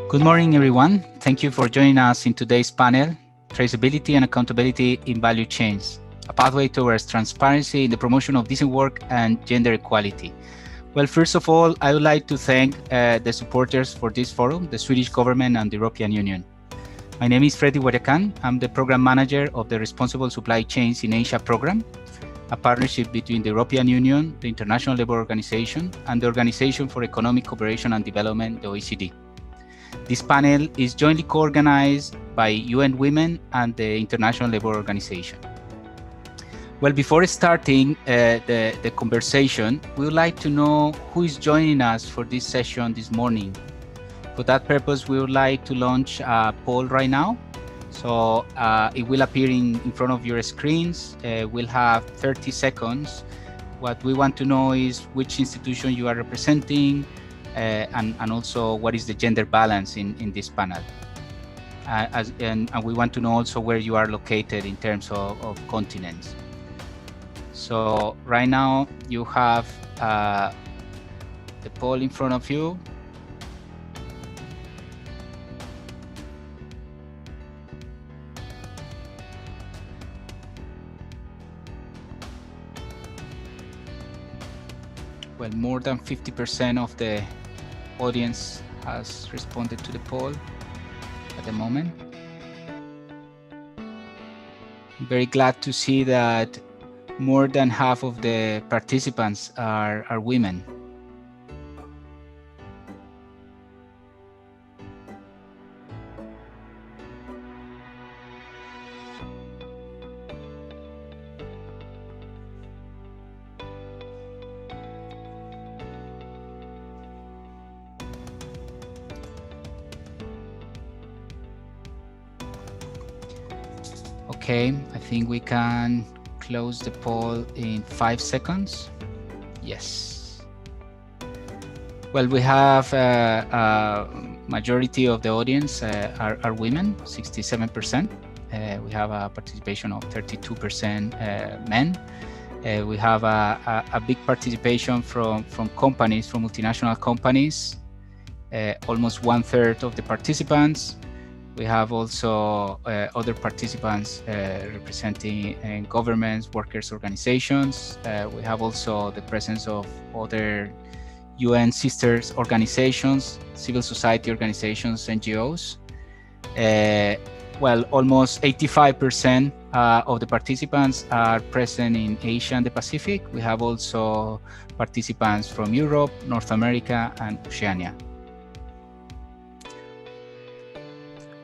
Good morning, everyone. Thank you for joining us in today's panel, Traceability and Accountability in Value Chains, a pathway towards transparency in the promotion of decent work and gender equality. Well, first of all, I would like to thank the supporters for this forum, the Swedish government and the European Union. My name is Freddy Huayacán. I'm the program manager of the Responsible Supply Chains in Asia program, a partnership between the European Union, the International Labour Organization, and the Organization for Economic Cooperation and Development, the OECD. This panel is jointly co-organized by UN Women and the International Labour Organization. Well, before starting the conversation, we would like to know who is joining us for this session this morning. For that purpose, we would like to launch a poll right now. So it will appear in front of your screens. We'll have 30 seconds. What we want to know is which institution you are representing, and also what is the gender balance in this panel. And we want to know also where you are located in terms of continents. So right now you have the poll in front of you. Well, more than 50% of the audience has responded to the poll at the moment. I'm very glad to see that more than half of the participants are women. Okay, I think we can close the poll in 5 seconds. Yes. Well, we have a majority of the audience are women, 67%. We have a participation of 32% men. We have a big participation from companies, from multinational companies, almost 1/3 of the participants. We have also other participants representing governments, workers' organizations. We have also the presence of other UN sisters organizations, civil society organizations, NGOs. Well, almost 85% of the participants are present in Asia and the Pacific. We have also participants from Europe, North America, and Oceania.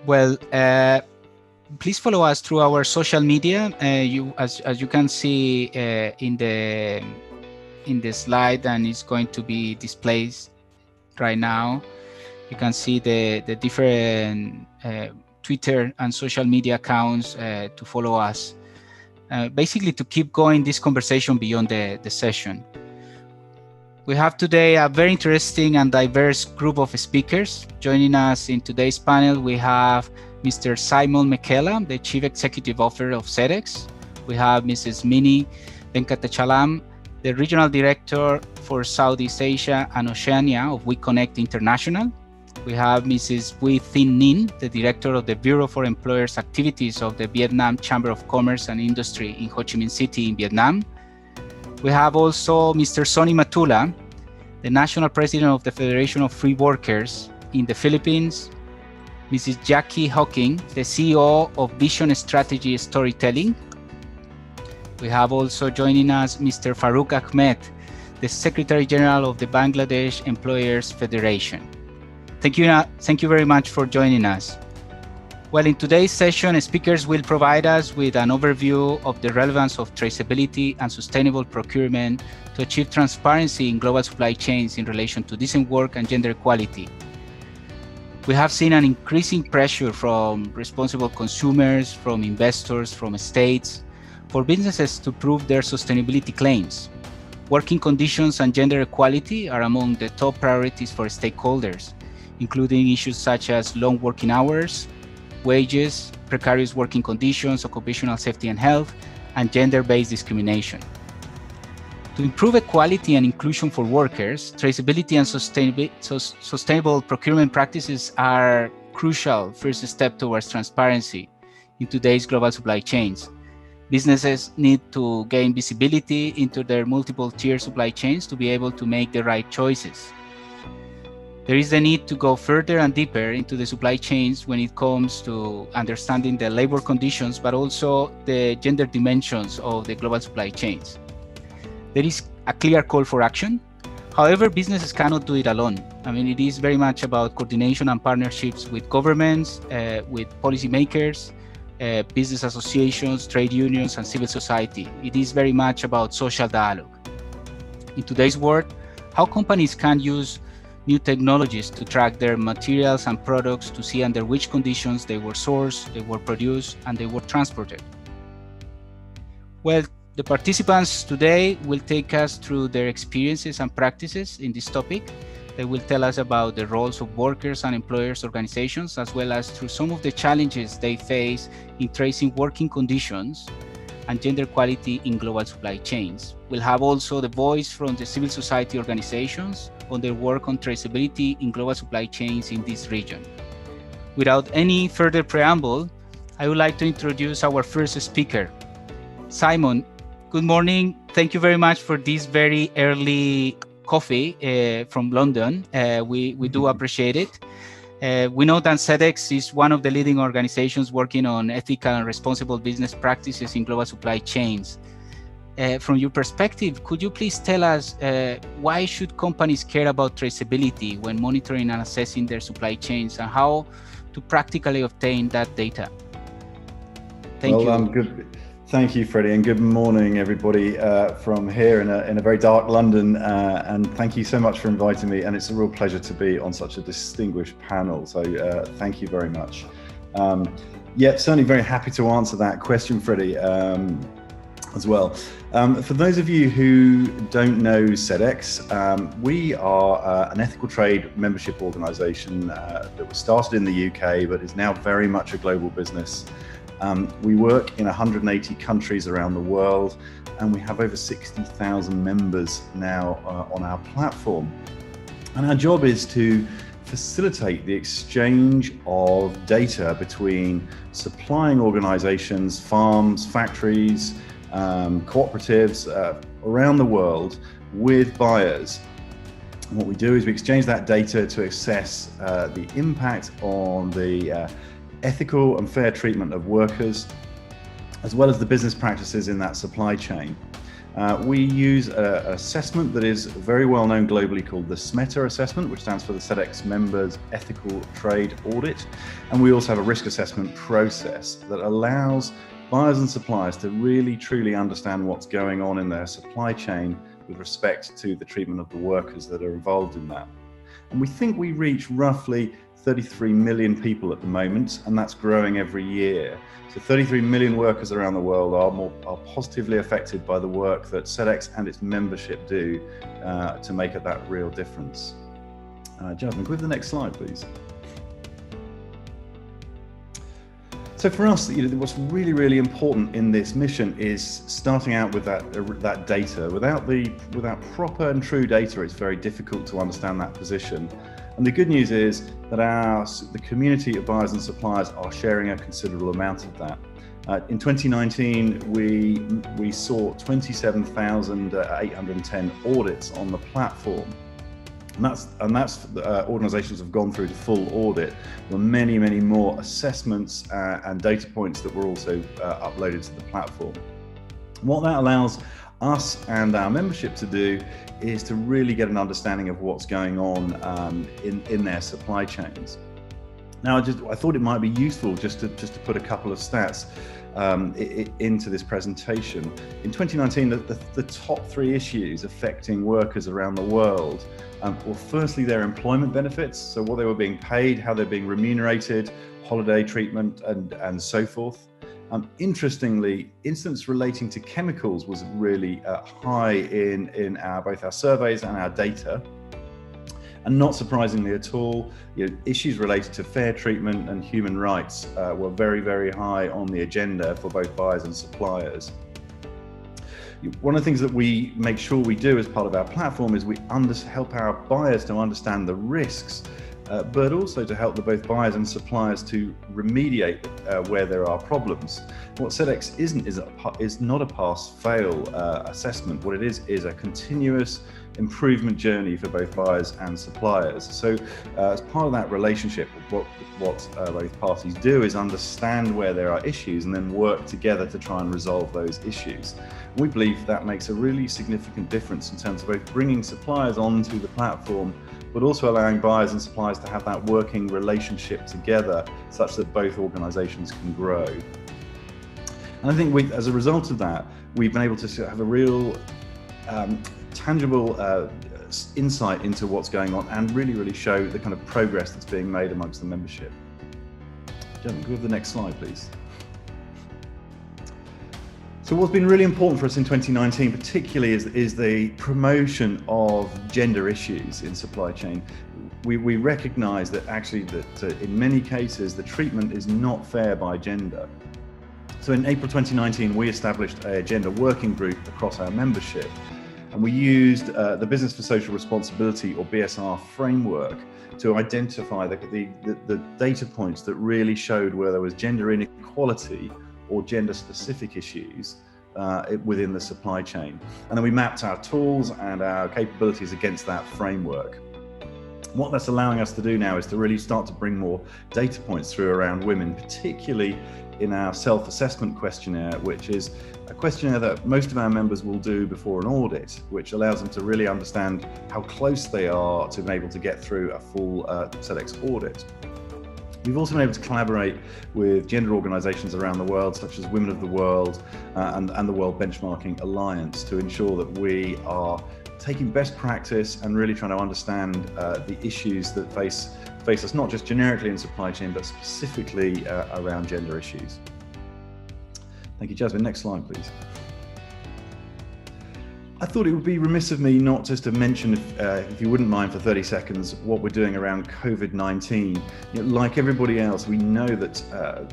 Well, please follow us through our social media. As you can see in the slide, and it's going to be displayed right now, you can see the different Twitter and social media accounts to follow us, basically to keep going this conversation beyond the session. We have today a very interesting and diverse group of speakers. Joining us in today's panel, we have Mr. Simon Mekela, the Chief Executive Officer of SEDEX. We have Mrs. Mini Venkatachalam, the Regional Director for Southeast Asia and Oceania of We Connect International. We have Mrs. Bui Thin Ninh, the Director of the Bureau for Employers Activities of the Vietnam Chamber of Commerce and Industry in Ho Chi Minh City in Vietnam. We have also Mr. Sonny Matula, the National President of the Federation of Free Workers in the Philippines. Mrs. Jackie Hawking, the CEO of Vision Strategy Storytelling. We have also joining us Mr. Farooq Ahmed, the Secretary General of the Bangladesh Employers Federation. Thank you very much for joining us. Well, in today's session, speakers will provide us with an overview of the relevance of traceability and sustainable procurement to achieve transparency in global supply chains in relation to decent work and gender equality. We have seen an increasing pressure from responsible consumers, from investors, from states, for businesses to prove their sustainability claims. Working conditions and gender equality are among the top priorities for stakeholders, including issues such as long working hours, wages, precarious working conditions, occupational safety and health, and gender-based discrimination. To improve equality and inclusion for workers, traceability and sustainable procurement practices are crucial first step towards transparency in today's global supply chains. Businesses need to gain visibility into their multiple tier supply chains to be able to make the right choices. There is the need to go further and deeper into the supply chains when it comes to understanding the labor conditions, but also the gender dimensions of the global supply chains. There is a clear call for action. However, businesses cannot do it alone. I mean, it is very much about coordination and partnerships with governments, with policymakers, business associations, trade unions, and civil society. It is very much about social dialogue. In today's world, how companies can use new technologies to track their materials and products to see under which conditions they were sourced, they were produced, and they were transported. Well, the participants today will take us through their experiences and practices in this topic. They will tell us about the roles of workers and employers organizations, as well as through some of the challenges they face in tracing working conditions and gender equality in global supply chains. We'll have also the voice from the civil society organizations on their work on traceability in global supply chains in this region. Without any further preamble, I would like to introduce our first speaker. Simon, good morning. Thank you very much for this very early coffee from London. We do appreciate it. We know that SEDEX is one of the leading organizations working on ethical and responsible business practices in global supply chains. From your perspective, could you please tell us why should companies care about traceability when monitoring and assessing their supply chains, and how to practically obtain that data? Thank you. Good. Thank you, Freddie, and good morning, everybody, from here in a very dark London. And thank you so much for inviting me. And it's a real pleasure to be on such a distinguished panel. So thank you very much. Yeah, certainly very happy to answer that question, Freddie, as well. For those of you who don't know SEDEX, we are an ethical trade membership organisation that was started in the UK, but is now very much a global business. We work in 180 countries around the world, and we have over 60,000 members now on our platform. And our job is to facilitate the exchange of data between supplying organizations, farms, factories, cooperatives around the world with buyers. And what we do is we exchange that data to assess the impact on the ethical and fair treatment of workers, as well as the business practices in that supply chain. We use an assessment that is very well known globally called the SMETA assessment, which stands for the SEDEX Members Ethical Trade Audit. And we also have a risk assessment process that allows buyers and suppliers to really truly understand what's going on in their supply chain with respect to the treatment of the workers that are involved in that. And we think we reach roughly 33 million people at the moment, and that's growing every year. So 33 million workers around the world are positively affected by the work that SEDEX and its membership do to make that real difference. Jasmine, go with the next slide, please. So for us, what's really, really important in this mission is starting out with that data. Without proper and true data, it's very difficult to understand that position. And the good news is that the community of buyers and suppliers are sharing a considerable amount of that. In 2019, we saw 27,810 audits on the platform. And that's organizations have gone through the full audit. There were many, many more assessments and data points that were also uploaded to the platform. What that allows us and our membership to do is to really get an understanding of what's going on in their supply chains. Now, I thought it might be useful just to put a couple of stats into this presentation. In 2019, the top 3 issues affecting workers around the world were firstly their employment benefits, so what they were being paid, how they're being remunerated, holiday treatment, and so forth. Interestingly, incidents relating to chemicals was really high in both our surveys and our data. And not surprisingly at all, issues related to fair treatment and human rights were very, very high on the agenda for both buyers and suppliers. One of the things that we make sure we do as part of our platform is we help our buyers to understand the risks, but also to help both buyers and suppliers to remediate where there are problems. What SEDEX isn't is not a pass-fail assessment. What it is a continuous improvement journey for both buyers and suppliers. So as part of that relationship, what both parties do is understand where there are issues and then work together to try and resolve those issues. We believe that makes a really significant difference in terms of both bringing suppliers onto the platform, but also allowing buyers and suppliers to have that working relationship together such that both organizations can grow. And I think as a result of that, we've been able to have a real tangible insight into what's going on and really show the kind of progress that's being made amongst the membership. Gentlemen, go to the next slide, please. So what's been really important for us in 2019 particularly is the promotion of gender issues in supply chain. We recognize that actually in many cases the treatment is not fair by gender. So in April 2019 we established a gender working group across our membership, and we used the Business for Social Responsibility, or BSR, framework to identify the data points that really showed where there was gender inequality or gender-specific issues within the supply chain. And then we mapped our tools and our capabilities against that framework. What that's allowing us to do now is to really start to bring more data points through around women, particularly in our self-assessment questionnaire, which is a questionnaire that most of our members will do before an audit, which allows them to really understand how close they are to being able to get through a full SEDEX audit. We've also been able to collaborate with gender organisations around the world, such as Women of the World and the World Benchmarking Alliance, to ensure that we are taking best practice and really trying to understand the issues that face us, not just generically in supply chain, but specifically around gender issues. Thank you, Jasmine. Next slide, please. I thought it would be remiss of me not just to mention, if you wouldn't mind for 30 seconds, what we're doing around COVID-19. Like everybody else, we know that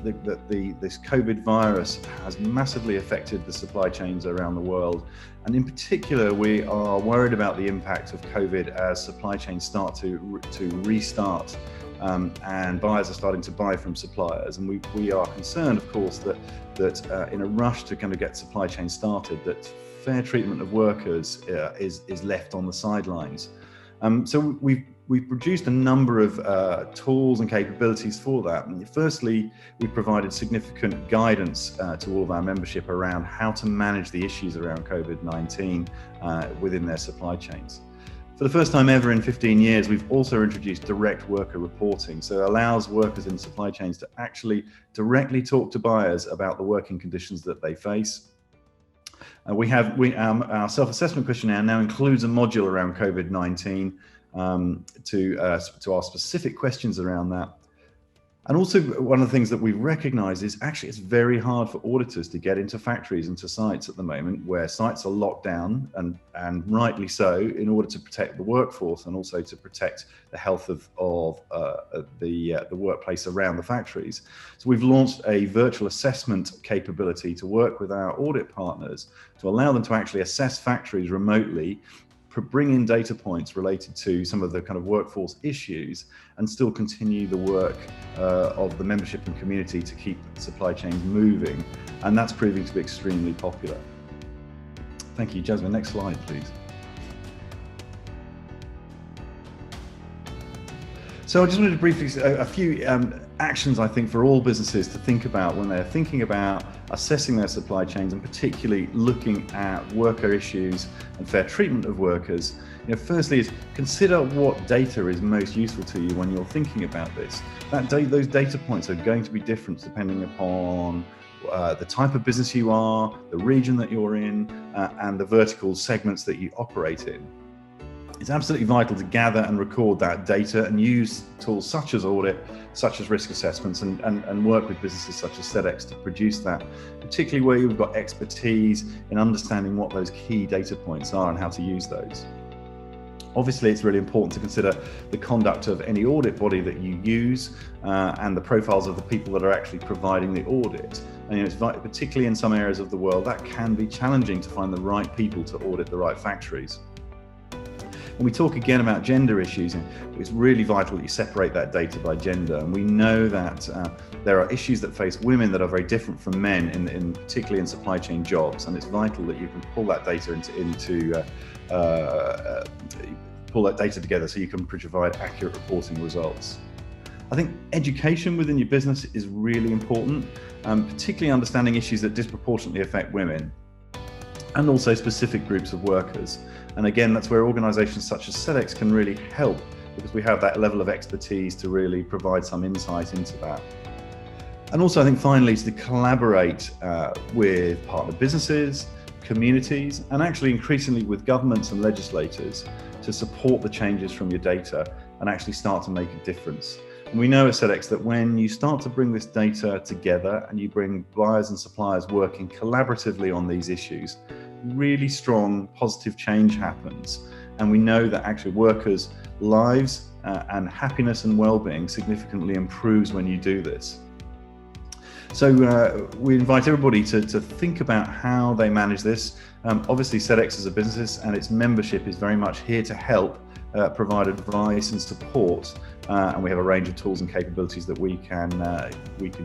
this COVID virus has massively affected the supply chains around the world. And in particular, we are worried about the impact of COVID as supply chains start to restart and buyers are starting to buy from suppliers. And we are concerned, of course, that in a rush to kind of get supply chains started, that fair treatment of workers is left on the sidelines. So we've produced a number of tools and capabilities for that. And firstly, we provided significant guidance to all of our membership around how to manage the issues around COVID-19 within their supply chains. For the first time ever in 15 years, we've also introduced direct worker reporting. So it allows workers in supply chains to actually directly talk to buyers about the working conditions that they face. Our self-assessment questionnaire now includes a module around COVID-19 to ask specific questions around that. And also, one of the things that we've recognized is actually it's very hard for auditors to get into factories and to sites at the moment, where sites are locked down, and rightly so, in order to protect the workforce and also to protect the health of the workplace around the factories. So we've launched a virtual assessment capability to work with our audit partners to allow them to actually assess factories remotely, bring in data points related to some of the kind of workforce issues, and still continue the work of the membership and community to keep supply chains moving. And that's proving to be extremely popular. Thank you, Jasmine. Next slide, please. So I just wanted to briefly say a few actions, I think, for all businesses to think about when they're thinking about assessing their supply chains, and particularly looking at worker issues and fair treatment of workers. Firstly is consider what data is most useful to you when you're thinking about this. Those data points are going to be different depending upon the type of business you are, the region that you're in, and the vertical segments that you operate in. It's absolutely vital to gather and record that data and use tools such as audit, such as risk assessments, and work with businesses such as SEDEX to produce that, particularly where you've got expertise in understanding what those key data points are and how to use those. Obviously, it's really important to consider the conduct of any audit body that you use and the profiles of the people that are actually providing the audit. And it's particularly in some areas of the world that can be challenging to find the right people to audit the right factories. When we talk again about gender issues, it's really vital that you separate that data by gender. And we know that there are issues that face women that are very different from men, particularly in supply chain jobs. And it's vital that you can pull that data pull that data together so you can provide accurate reporting results. I think education within your business is really important, particularly understanding issues that disproportionately affect women and also specific groups of workers. And again, that's where organisations such as SEDEX can really help, because we have that level of expertise to really provide some insight into that. And also, I think finally, to collaborate with partner businesses, communities, and actually increasingly with governments and legislators to support the changes from your data and actually start to make a difference. And we know at SEDEX that when you start to bring this data together and you bring buyers and suppliers working collaboratively on these issues, really strong positive change happens. And we know that actually workers' lives and happiness and well-being significantly improves when you do this. So we invite everybody to think about how they manage this. Obviously, SEDEX is a business and its membership is very much here to help provide advice and support. And we have a range of tools and capabilities that we can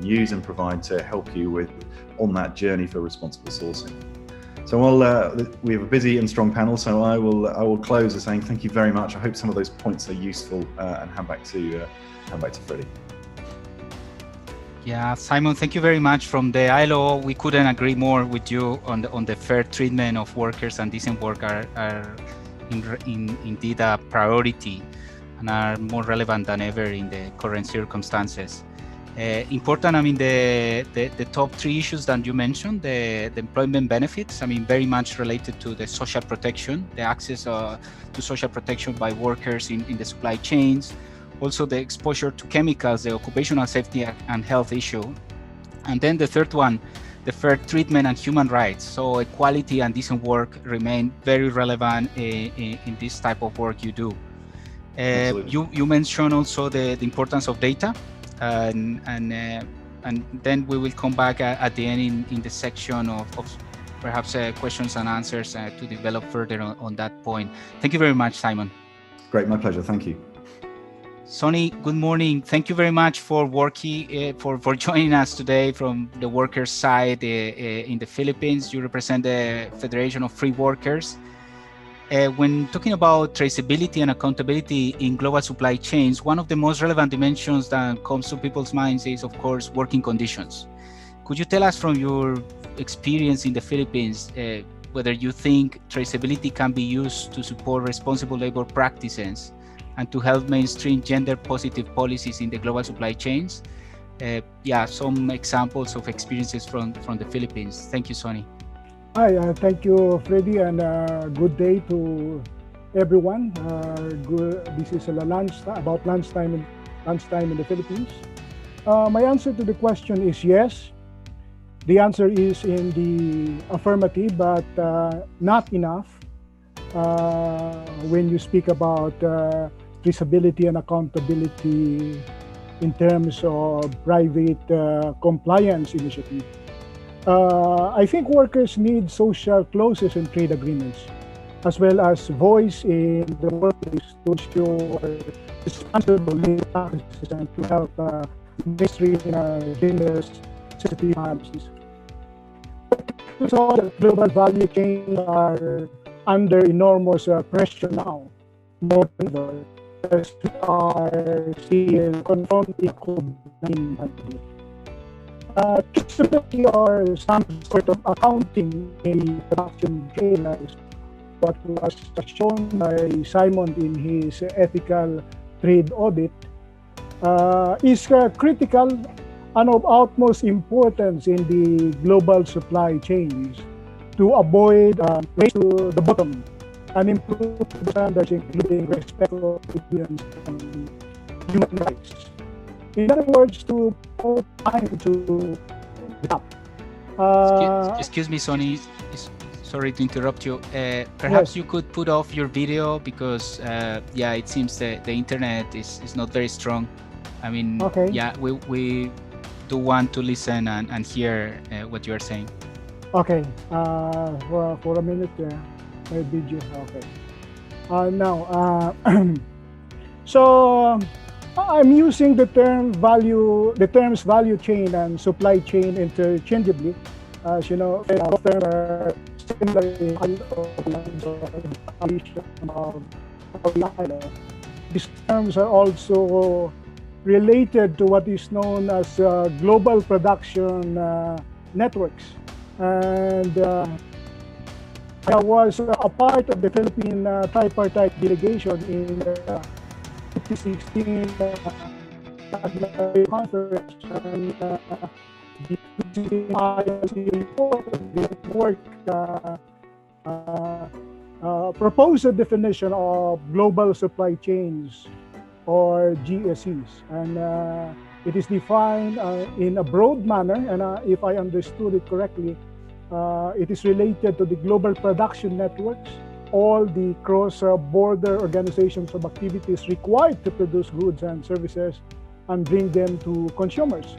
use and provide to help you with on that journey for responsible sourcing. So we have a busy and strong panel, so I will close by saying thank you very much. I hope some of those points are useful, and hand back to Freddie. Yeah, Simon, thank you very much. From the ILO, we couldn't agree more with you on the fair treatment of workers, and decent work are indeed a priority and are more relevant than ever in the current circumstances. Important, I mean, the top three issues that you mentioned, the employment benefits, I mean, very much related to the social protection, the access to social protection by workers in the supply chains, also the exposure to chemicals, the occupational safety and health issue. And then the third one, the fair treatment and human rights. So equality and decent work remain very relevant in this type of work you do. You mentioned also the importance of data, and then we will come back at the end in the section of perhaps questions and answers to develop further on that point. Thank you very much, Simon. Great, my pleasure. Thank you. Sonny, good morning. Thank you very much for working for joining us today from the workers' side in the Philippines. You represent the Federation of Free Workers. When talking about traceability and accountability in global supply chains, one of the most relevant dimensions that comes to people's minds is, of course, working conditions. Could you tell us from your experience in the Philippines whether you think traceability can be used to support responsible labor practices and to help mainstream gender-positive policies in the global supply chains? Some examples of experiences from the Philippines. Thank you, Sonny. Hi, thank you, Freddie, and good day to everyone. This is about lunchtime in the Philippines. My answer to the question is yes. The answer is in the affirmative, but not enough when you speak about traceability and accountability in terms of private compliance initiative. I think workers need social clauses in trade agreements, as well as voice in the workplace to ensure responsible labor practices and to help mainstream gender-sensitive policies. So the global value chains are under enormous pressure now, more than ever, as we are still confronting COVID-19 pandemic. Traceability or some sort of accounting in the production chain, as what was shown by Simon in his ethical trade audit, is critical and of utmost importance in the global supply chains to avoid race to the bottom and improve the standards, including respect for civilians and human rights. In other words, to put time to the top. Excuse me, Sonny. Sorry to interrupt you. Perhaps Yes. you could put off your video because, yeah, it seems that the internet is not very strong. I mean, Okay. yeah, we do want to listen and hear what you are saying. Okay. For a minute, my video. Okay. Now, so I'm using the terms value chain and supply chain interchangeably. As you know, both terms are similar in of these terms are also related to what is known as global production networks. And I was a part of the Philippine tripartite delegation in 2016 conference, and the work proposed a definition of global supply chains, or GSEs, and it is defined in a broad manner, and if I understood it correctly, it is related to the global production networks, all the cross-border organizations of activities required to produce goods and services and bring them to consumers.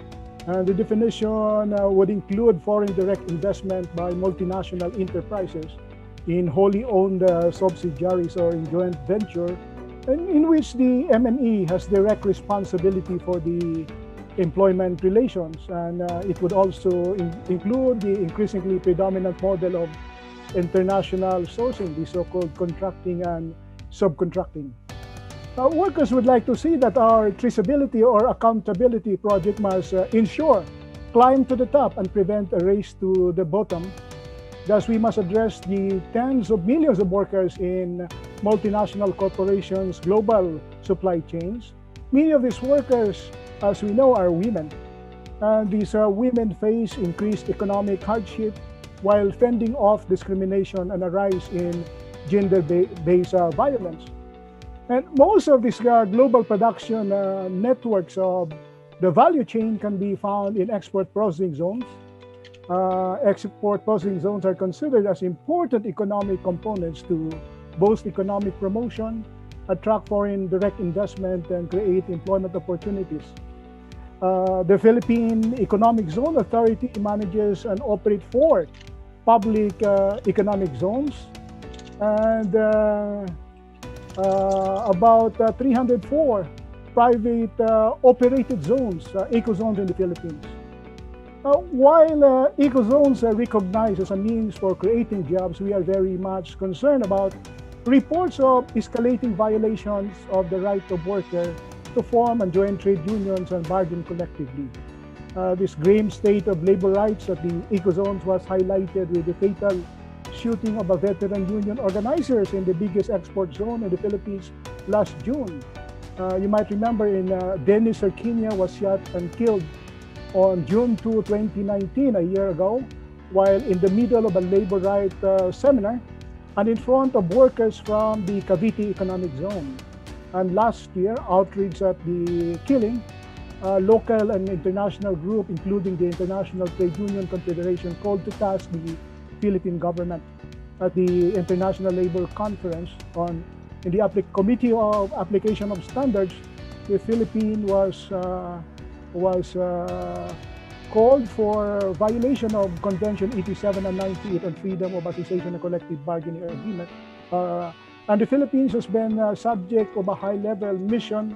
And the definition would include foreign direct investment by multinational enterprises in wholly owned subsidiaries or in joint venture, in which the MNE has direct responsibility for the employment relations. And it would also include the increasingly predominant model of international sourcing, the so-called contracting and subcontracting. Workers would like to see that our traceability or accountability project must ensure climb to the top and prevent a race to the bottom. Thus, we must address the tens of millions of workers in multinational corporations' global supply chains. Many of these workers, as we know, are women. And these women face increased economic hardship while fending off discrimination and a rise in gender-based violence. And most of these global production networks of the value chain can be found in export processing zones. Export processing zones are considered as important economic components to boost economic promotion, attract foreign direct investment, and create employment opportunities. The Philippine Economic Zone Authority manages and operates 4 public economic zones, and about 304 private operated zones, eco-zones in the Philippines. While eco-zones are recognized as a means for creating jobs, we are very much concerned about reports of escalating violations of the right of worker to form and join trade unions and bargain collectively. This grim state of labor rights at the eco-zones was highlighted with the fatal shooting of a veteran union organizers in the biggest export zone in the Philippines last June. You might remember Dennis Arquinia was shot and killed on June 2, 2019, a year ago, while in the middle of a labor rights seminar and in front of workers from the Cavite Economic Zone. And last year, outrage at the killing, local and international group, including the International Trade Union Confederation, called to task the Philippine government at the International Labor Conference in the Committee of Application of Standards. The Philippines was called for violation of Convention 87 and 98 on freedom of association and collective bargaining agreement. And the Philippines has been subject of a high-level mission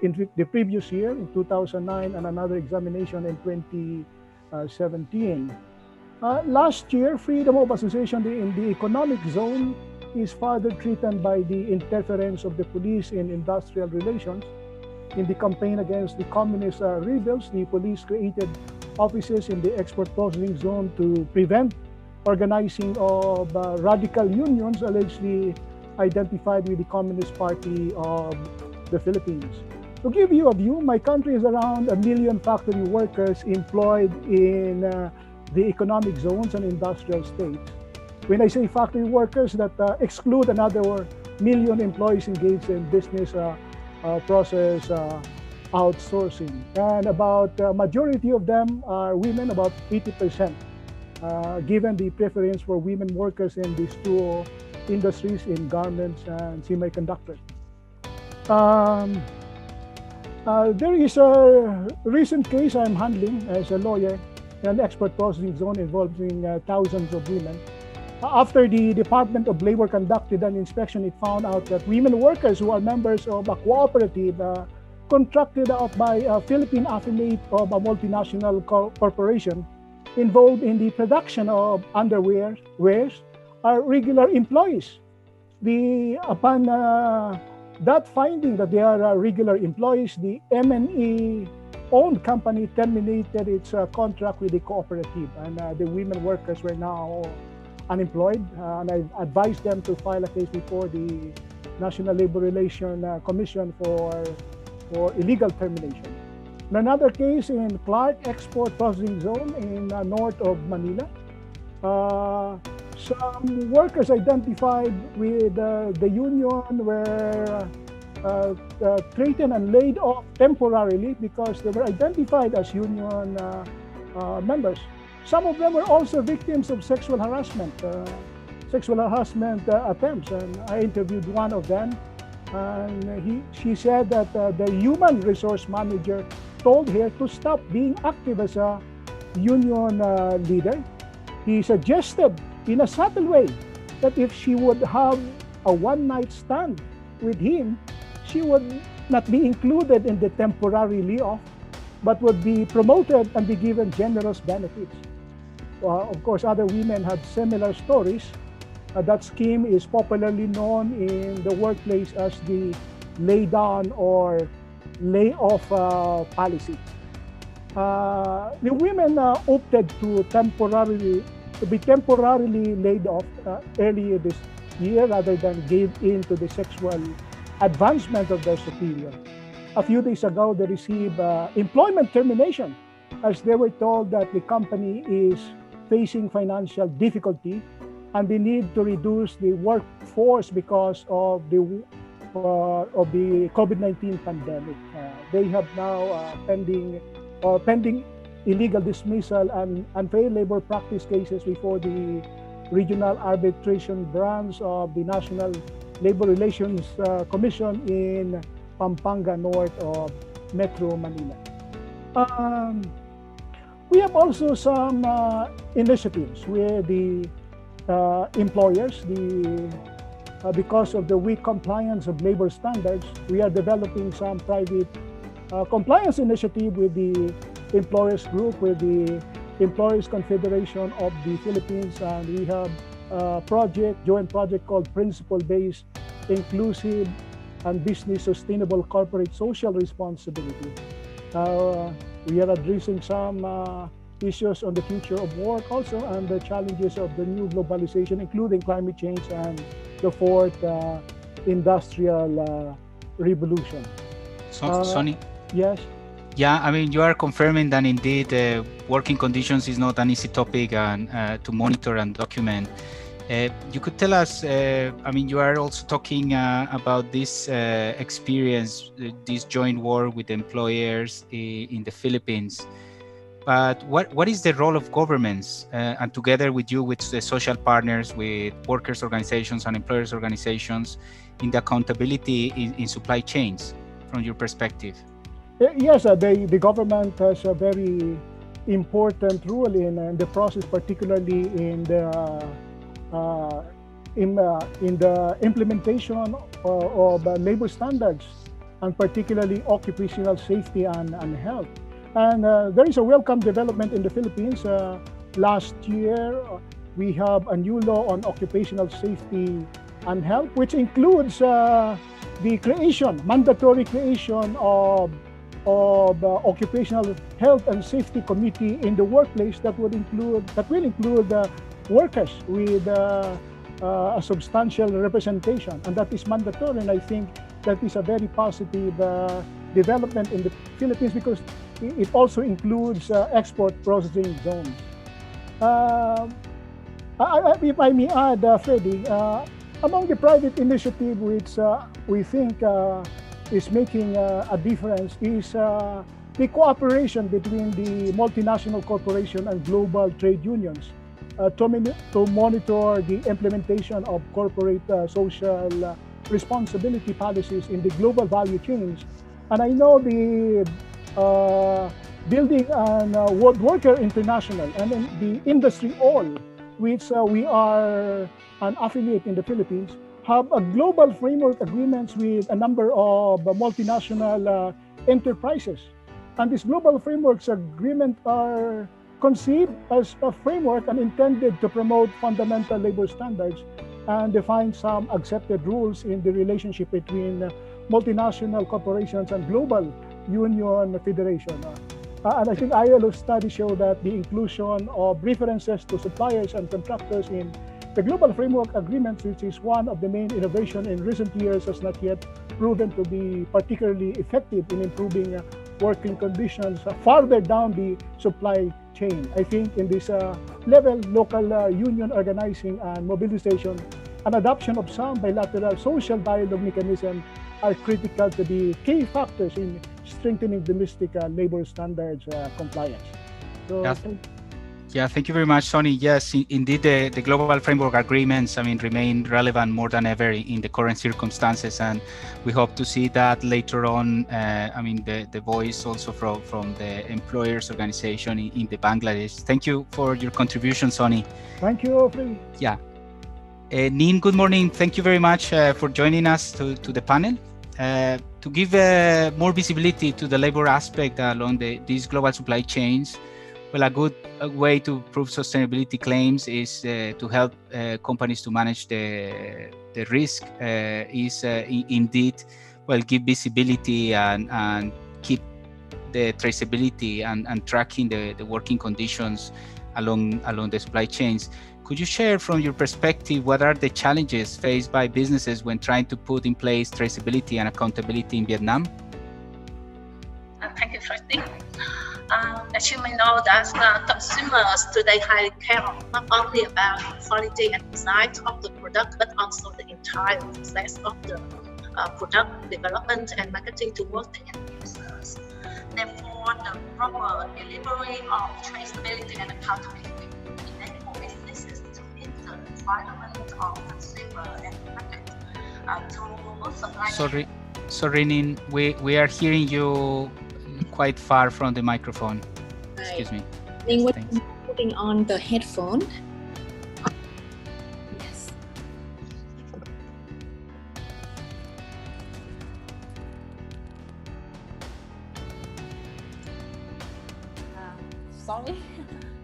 in the previous year, in 2009, and another examination in 2017. Last year, freedom of association in the economic zone is further threatened by the interference of the police in industrial relations. In the campaign against the communist rebels, the police created offices in the export processing zone to prevent organizing of radical unions allegedly identified with the Communist Party of the Philippines. To give you a view, my country is around 1 million factory workers employed in the economic zones and industrial states. When I say factory workers, that exclude another 1 million employees engaged in business process outsourcing. And about majority of them are women, about 80%. given the preference for women workers in these two industries, in garments and semiconductors. There is a recent case I'm handling as a lawyer, an export processing zone involving thousands of women. After the Department of Labor conducted an inspection, it found out that women workers who are members of a cooperative contracted out by a Philippine affiliate of a multinational corporation involved in the production of underwear are regular employees. Upon that finding that they are regular employees, the MNE owned company terminated its contract with the cooperative, and the women workers were now unemployed. And I advised them to file a case before the National Labor Relations Commission for illegal termination. In another case in Clark Export Processing Zone in north of Manila, some workers identified with the union were threatened and laid off temporarily because they were identified as union members. Some of them were also victims of sexual harassment attempts, and I interviewed one of them, and she said that the human resource manager told her to stop being active as a union leader. He suggested in a subtle way that if she would have a one-night stand with him, she would not be included in the temporary layoff, but would be promoted and be given generous benefits. Of course, other women had similar stories. That scheme is popularly known in the workplace as the lay down or layoff policy. The women opted to be temporarily laid off earlier this year rather than give in to the sexual advancement of their superior. A few days ago, they received employment termination as they were told that the company is facing financial difficulty and they need to reduce the workforce because of the COVID-19 pandemic. They have now pending illegal dismissal and unfair labor practice cases before the regional arbitration branch of the National Labor Relations Commission in Pampanga, north of Metro Manila. We have also some initiatives where the employers, because of the weak compliance of labor standards, we are developing some private compliance initiative with the employers group, with the Employers Confederation of the Philippines, and we have a joint project called Principle-Based Inclusive and Business Sustainable Corporate Social Responsibility. We are addressing some issues on the future of work also, and the challenges of the new globalization, including climate change and the fourth industrial revolution. Sonny? Yes? Yeah, I mean, you are confirming that indeed working conditions is not an easy topic and to monitor and document. You could tell us, I mean, you are also talking about this experience, this joint work with employers in the Philippines. But what is the role of governments and together with you, with the social partners, with workers' organizations and employers' organizations in the accountability in supply chains from your perspective? Yes, the government has a very important role in the process, particularly in the implementation of labor standards, and particularly occupational safety and health. And there is a welcome development in the Philippines. Last year, we have a new law on occupational safety and health, which includes the mandatory creation of occupational health and safety committee in the workplace that will include workers with a substantial representation, and that is mandatory. And I think that is a very positive development in the Philippines because it also includes export processing zones. If I may add, Freddie, among the private initiative which we think is making a difference is the cooperation between the multinational corporation and global trade unions. to monitor the implementation of corporate social responsibility policies in the global value chains. And I know the Building and World Worker International and then the industry all, which we are an affiliate in the Philippines, have a global framework agreements with a number of multinational enterprises. And these global frameworks agreements are conceived as a framework and intended to promote fundamental labor standards and define some accepted rules in the relationship between multinational corporations and global union federation. And I think ILO studies show that the inclusion of references to suppliers and contractors in the global framework agreements, which is one of the main innovations in recent years, has not yet proven to be particularly effective in improving working conditions farther down the supply chain. I think in this level, local union organizing and mobilization and adoption of some bilateral social dialogue mechanisms are critical to be key factors in strengthening domestic labor standards compliance. So, thank you very much, Sonny. Yes, indeed, the global framework agreements, remain relevant more than ever in the current circumstances, and we hope to see that later on. The voice also from the employers' organization in the Bangladesh. Thank you for your contribution, Sonny. Thank you, Freddy. Yeah. Nin, good morning. Thank you very much for joining us to the panel. To give more visibility to the labor aspect along these global supply chains, well, a good way to prove sustainability claims is to help companies to manage the risk is indeed, well, give visibility and keep the traceability and tracking the working conditions along the supply chains. Could you share from your perspective what are the challenges faced by businesses when trying to put in place traceability and accountability in Vietnam? Thank you, Tracy. As you may know, that consumers today highly care not only about quality and design of the product, but also the entire process of the product development and marketing towards the end users. Therefore, the proper delivery of traceability and accountability enable businesses to meet the requirement of consumer and market to supply. Sorry, Nin, we are hearing you quite far from the microphone. Excuse me. Thanks. Putting on the headphone. Yes. Sorry,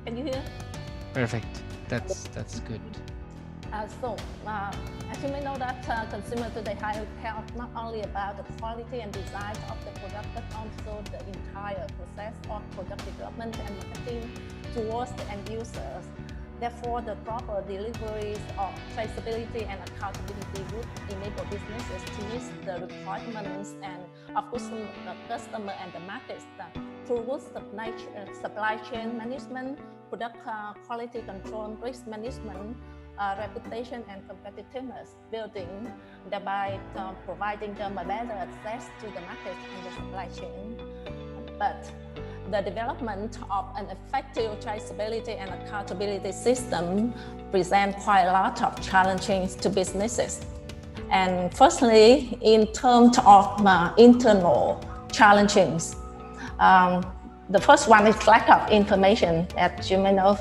can you hear? Perfect. That's good. As you may know that consumers today care not only about the quality and design of the product, but also the entire process of product development and marketing towards the end users. Therefore, the proper deliveries of traceability and accountability would enable businesses to meet the requirements and of the customer and the markets through supply chain management, product quality control, risk management, reputation and competitiveness building, thereby providing them a better access to the market and the supply chain. But the development of an effective traceability and accountability system present quite a lot of challenges to businesses. And firstly, in terms of internal challenges, the first one is lack of information. As you may know,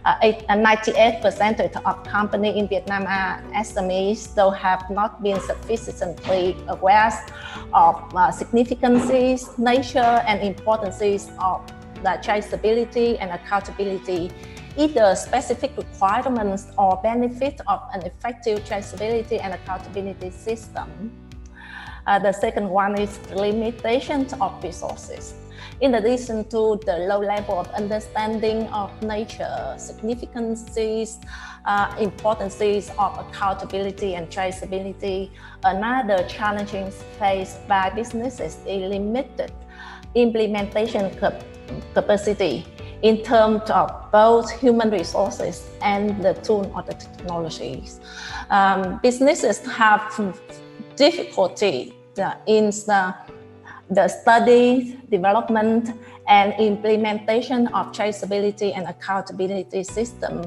98% of companies in Vietnam are SMEs, though have not been sufficiently aware of significances, nature, and importances of the traceability and accountability, either specific requirements or benefits of an effective traceability and accountability system. The second one is limitations of resources. In addition to the low level of understanding of nature, significances, importances of accountability and traceability, another challenge faced by businesses is limited implementation capacity in terms of both human resources and the tool or the technologies. Businesses have difficulty in the study, development, and implementation of traceability and accountability system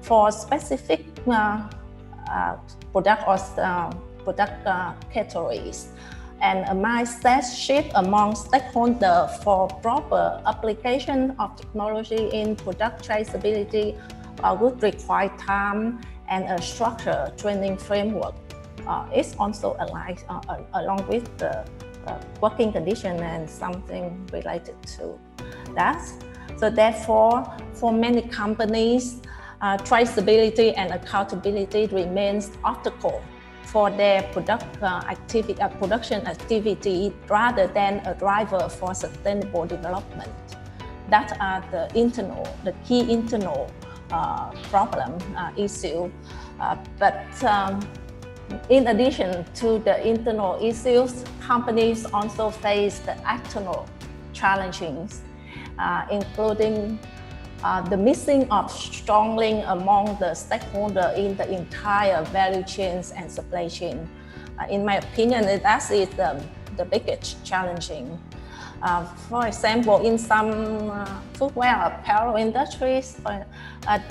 for specific product or product categories, and a mindset shift among stakeholders for proper application of technology in product traceability would require time and a structured training framework. It's also aligned along with the working condition and something related to that. So therefore, for many companies, traceability and accountability remains obstacle for their production activity rather than a driver for sustainable development. That are the key internal problem issue. But in addition to the internal issues, companies also face the external challenges, including the missing of strong link among the stakeholders in the entire value chains and supply chain. In my opinion, that is the biggest challenging. For example, in some footwear apparel industries,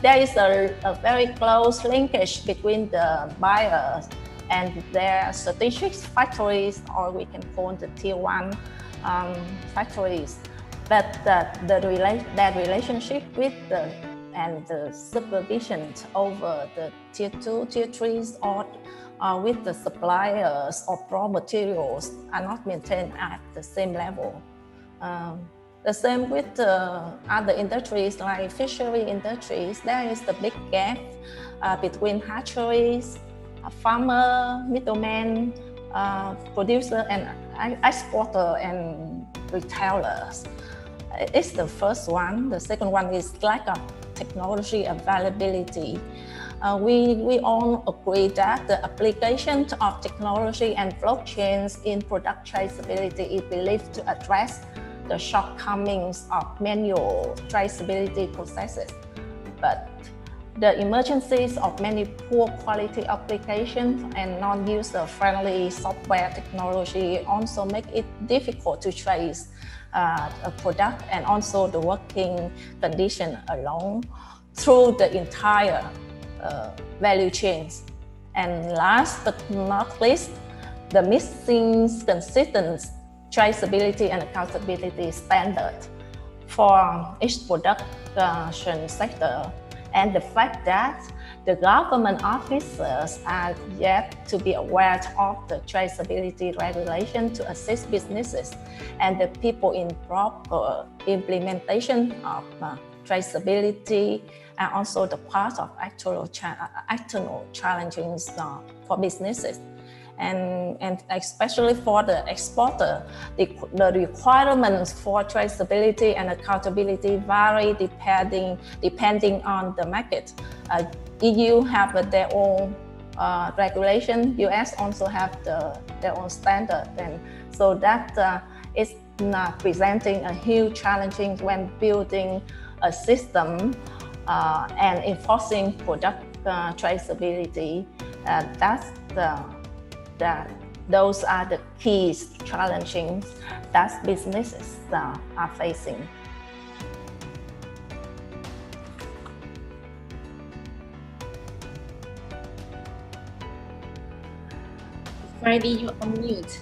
there is a very close linkage between the buyers and their strategic factories, or we can call the tier 1 factories. But that relationship with and the supervision over the tier 2, tier 3s, or with the suppliers of raw materials are not maintained at the same level. The same with other industries like fishery industries. There is the big gap between hatcheries, farmer, middlemen, producer, and exporter and retailers. It's the first one. The second one is lack of technology availability. We all agree that the application of technology and blockchains in product traceability is believed to address the shortcomings of manual traceability processes. But the emergencies of many poor quality applications and non-user-friendly software technology also make it difficult to trace a product and also the working condition along through the entire value chains. And last but not least, the missing consistent traceability and accountability standard for each production sector, and the fact that the government officers are yet to be aware of the traceability regulation to assist businesses and the people in proper implementation of traceability, and also the part of external challenges for businesses. And especially for the exporter, the requirements for traceability and accountability vary depending on the market. EU have their own regulation. US also have their own standard, and so that is presenting a huge challenge when building a system and enforcing product traceability. Those are the key challenges that businesses are facing. Friday, you're on mute.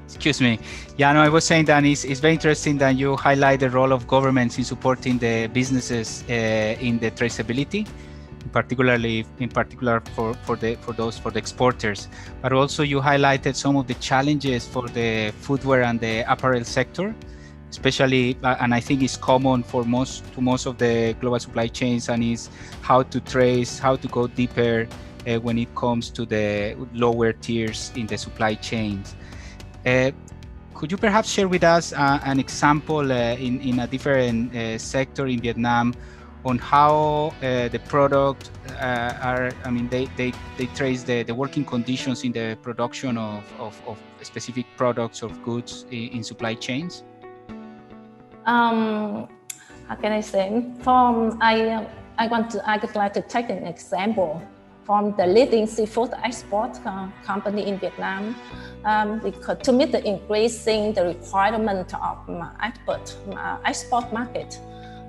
Excuse me. Yeah, no, I was saying that it's very interesting that you highlight the role of governments in supporting the businesses in the traceability, in particular for the exporters. But also you highlighted some of the challenges for the footwear and the apparel sector, especially, and I think it's common for most of the global supply chains, and is how to trace, how to go deeper when it comes to the lower tiers in the supply chains. Could you perhaps share with us an example in a different sector in Vietnam on how the product they trace the working conditions in the production of specific products or goods in supply chains? How can I say? I would like to take an example from the leading seafood export company in Vietnam. To meet the increasing the requirement of export market,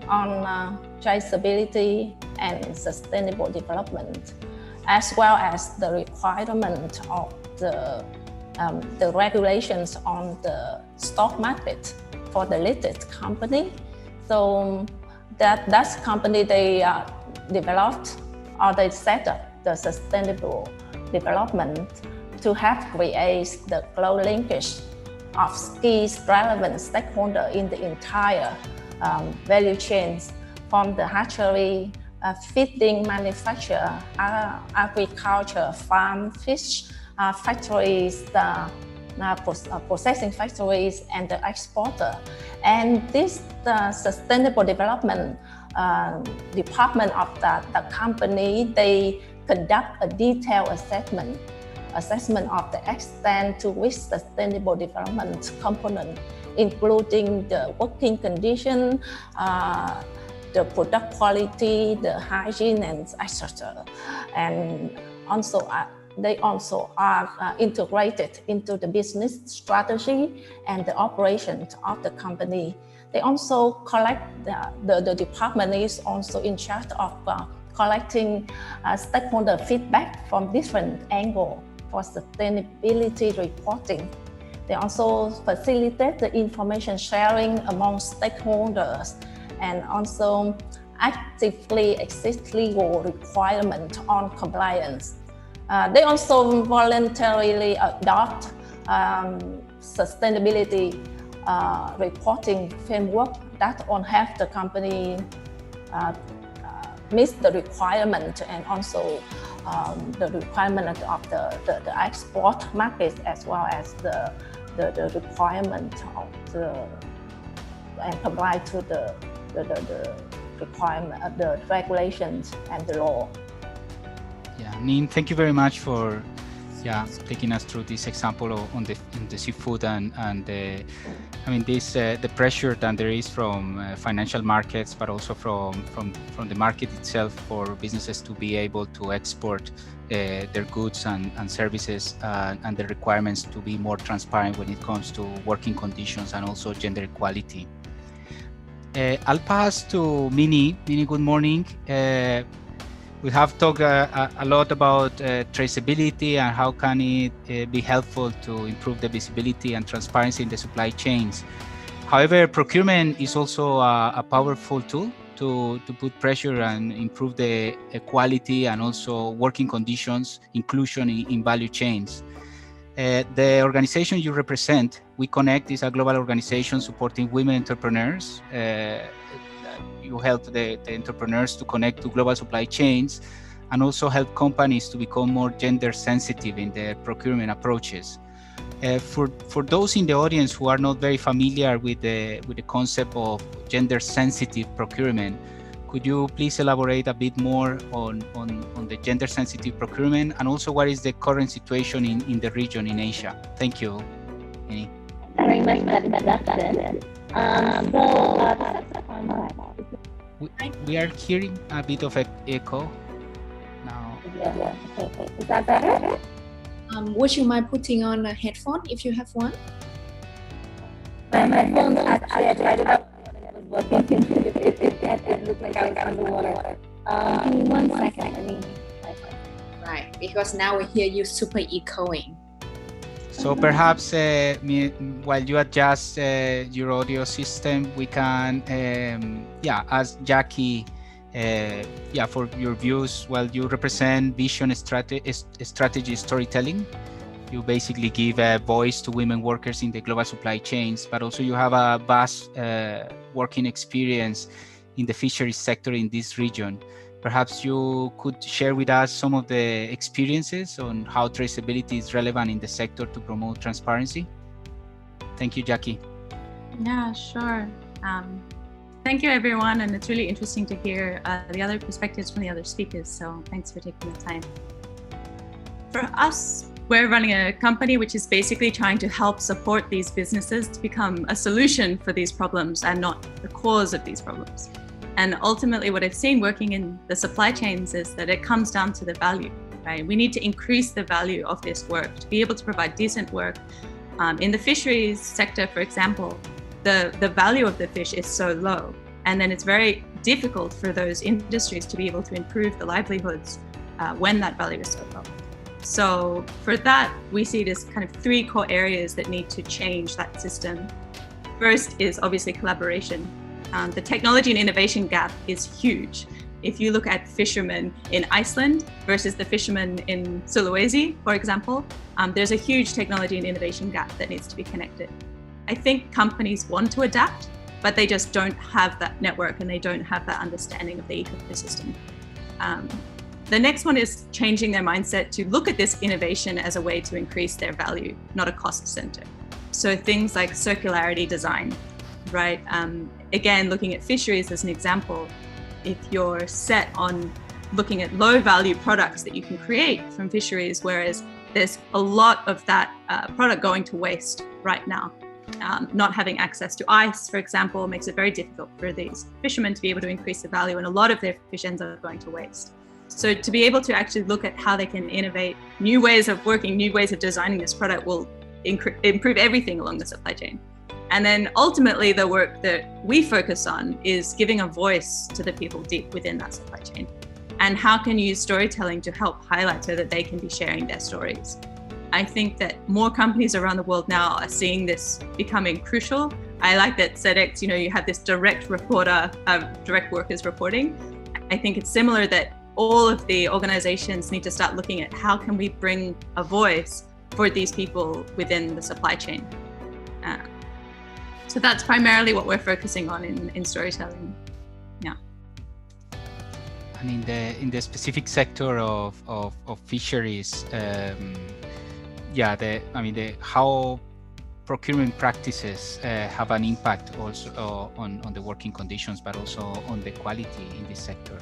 on traceability and sustainable development, as well as the requirement of the regulations on the stock market for the listed company. So that company, they developed or they set up the sustainable development to help create the close linkage of skills relevant stakeholders in the entire value chains, from the hatchery, feeding, manufacture, agriculture, farm, fish factories, processing factories, and the exporter. And this sustainable development department of the company, they conduct a detailed assessment of the extent to which sustainable development component, including the working condition, the product quality, the hygiene, and etc. And also, they also are integrated into the business strategy and the operations of the company. They also collect, the department is also in charge of collecting stakeholder feedback from different angles for sustainability reporting. They also facilitate the information sharing among stakeholders and also actively exist legal requirements on compliance. They also voluntarily adopt sustainability reporting framework that on have the company meet the requirement, and also the requirement of the export market, as well as the requirement of and comply to the requirement of the regulations and the law. Yeah, Nin, thank you very much for taking us through this example on the seafood and the, I mean, this the pressure that there is from financial markets, but also from the market itself for businesses to be able to export their goods and services, and the requirements to be more transparent when it comes to working conditions and also gender equality. I'll pass to Minnie. Minnie, good morning. We have talked a lot about traceability and how can it be helpful to improve the visibility and transparency in the supply chains. However, procurement is also a powerful tool to put pressure and improve the equality and also working conditions, inclusion in value chains. The organization you represent, WeConnect, is a global organization supporting women entrepreneurs. You help the entrepreneurs to connect to global supply chains and also help companies to become more gender sensitive in their procurement approaches. For those in the audience who are not very familiar with the concept of gender sensitive procurement, could you please elaborate a bit more on the gender sensitive procurement, and also what is the current situation in the region in Asia? Thank you, Minnie. Very much for that introduction. We are hearing a bit of an echo now. Yeah. Okay. Is that better? Would you mind putting on a headphone if you have one? My headphone, actually, I tried it out. It was working. It looked like I was underwater. Give me 1 second. Right, because now we hear you super echoing. So perhaps while you adjust your audio system, we can ask Jackie for your views. Well, you represent vision strategy storytelling. You basically give a voice to women workers in the global supply chains, but also you have a vast working experience in the fisheries sector in this region. Perhaps you could share with us some of the experiences on how traceability is relevant in the sector to promote transparency. Thank you, Jackie. Yeah, sure. Thank you, everyone. And it's really interesting to hear the other perspectives from the other speakers. So thanks for taking the time. For us, we're running a company which is basically trying to help support these businesses to become a solution for these problems and not the cause of these problems. And ultimately, what I've seen working in the supply chains is that it comes down to the value, right? We need to increase the value of this work to be able to provide decent work. In the fisheries sector, for example, the value of the fish is so low. And then it's very difficult for those industries to be able to improve the livelihoods when that value is so low. So for that, we see it as kind of 3 core areas that need to change that system. First is obviously collaboration. The technology and innovation gap is huge. If you look at fishermen in Iceland versus the fishermen in Sulawesi, for example, there's a huge technology and innovation gap that needs to be connected. I think companies want to adapt, but they just don't have that network and they don't have that understanding of the ecosystem. The next one is changing their mindset to look at this innovation as a way to increase their value, not a cost center. So things like circularity design, right? Again, looking at fisheries as an example, if you're set on looking at low value products that you can create from fisheries, whereas there's a lot of that product going to waste right now. Not having access to ice, for example, makes it very difficult for these fishermen to be able to increase the value, and a lot of their fish ends up going to waste. So to be able to actually look at how they can innovate new ways of working, new ways of designing this product will improve everything along the supply chain. And then ultimately the work that we focus on is giving a voice to the people deep within that supply chain. And how can you use storytelling to help highlight so that they can be sharing their stories? I think that more companies around the world now are seeing this becoming crucial. I like that SEDEX, you have this direct workers reporting. I think it's similar that all of the organizations need to start looking at how can we bring a voice for these people within the supply chain. So that's primarily what we're focusing on in storytelling. Yeah. And in the specific sector of fisheries, how procurement practices have an impact also on the working conditions, but also on the quality in this sector.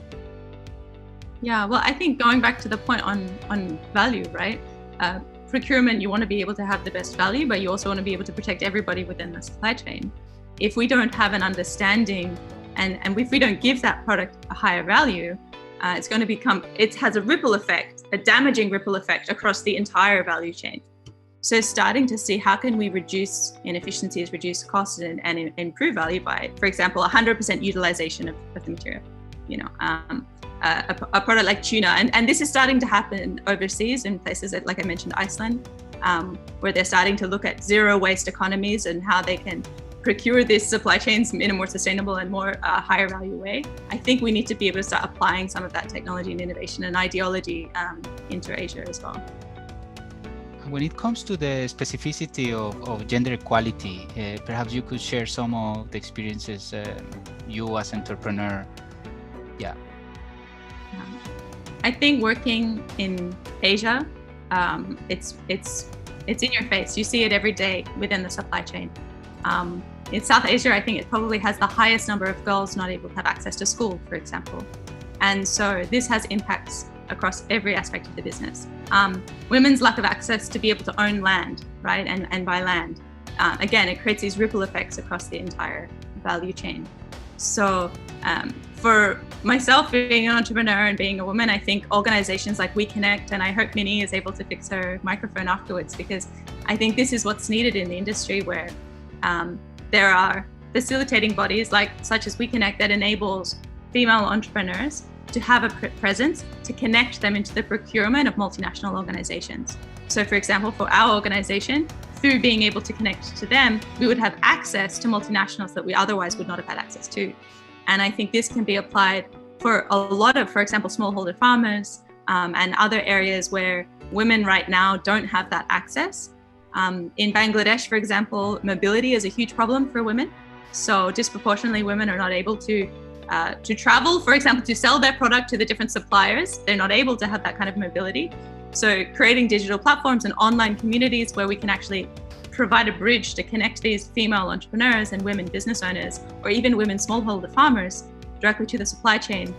Yeah, well, I think going back to the point on value, right? Procurement, you want to be able to have the best value, but you also want to be able to protect everybody within the supply chain. If we don't have an understanding and if we don't give that product a higher value, it's going to it has a ripple effect, a damaging ripple effect across the entire value chain. So starting to see how can we reduce inefficiencies, reduce costs and improve value by, for example, 100% utilization of the material, a product like tuna. And this is starting to happen overseas in places like I mentioned, Iceland, where they're starting to look at zero waste economies and how they can procure these supply chains in a more sustainable and more higher value way. I think we need to be able to start applying some of that technology and innovation and ideology into Asia as well. When it comes to the specificity of gender equality, perhaps you could share some of the experiences you as an entrepreneur. Yeah. I think working in Asia, it's in your face. You see it every day within the supply chain. In South Asia, I think it probably has the highest number of girls not able to have access to school, for example. And so this has impacts across every aspect of the business. Women's lack of access to be able to own land, right, and buy land. Again, it creates these ripple effects across the entire value chain. So for myself, being an entrepreneur and being a woman, I think organizations like WeConnect, and I hope Minnie is able to fix her microphone afterwards, because I think this is what's needed in the industry, where there are facilitating bodies such as WeConnect that enables female entrepreneurs to have a presence to connect them into the procurement of multinational organizations. So for example, for our organization, through being able to connect to them, we would have access to multinationals that we otherwise would not have had access to. And I think this can be applied for a lot of, for example, smallholder farmers and other areas where women right now don't have that access. In Bangladesh, for example, mobility is a huge problem for women. So disproportionately, women are not able to travel, for example, to sell their product to the different suppliers. They're not able to have that kind of mobility. So creating digital platforms and online communities where we can actually provide a bridge to connect these female entrepreneurs and women business owners, or even women smallholder farmers, directly to the supply chain,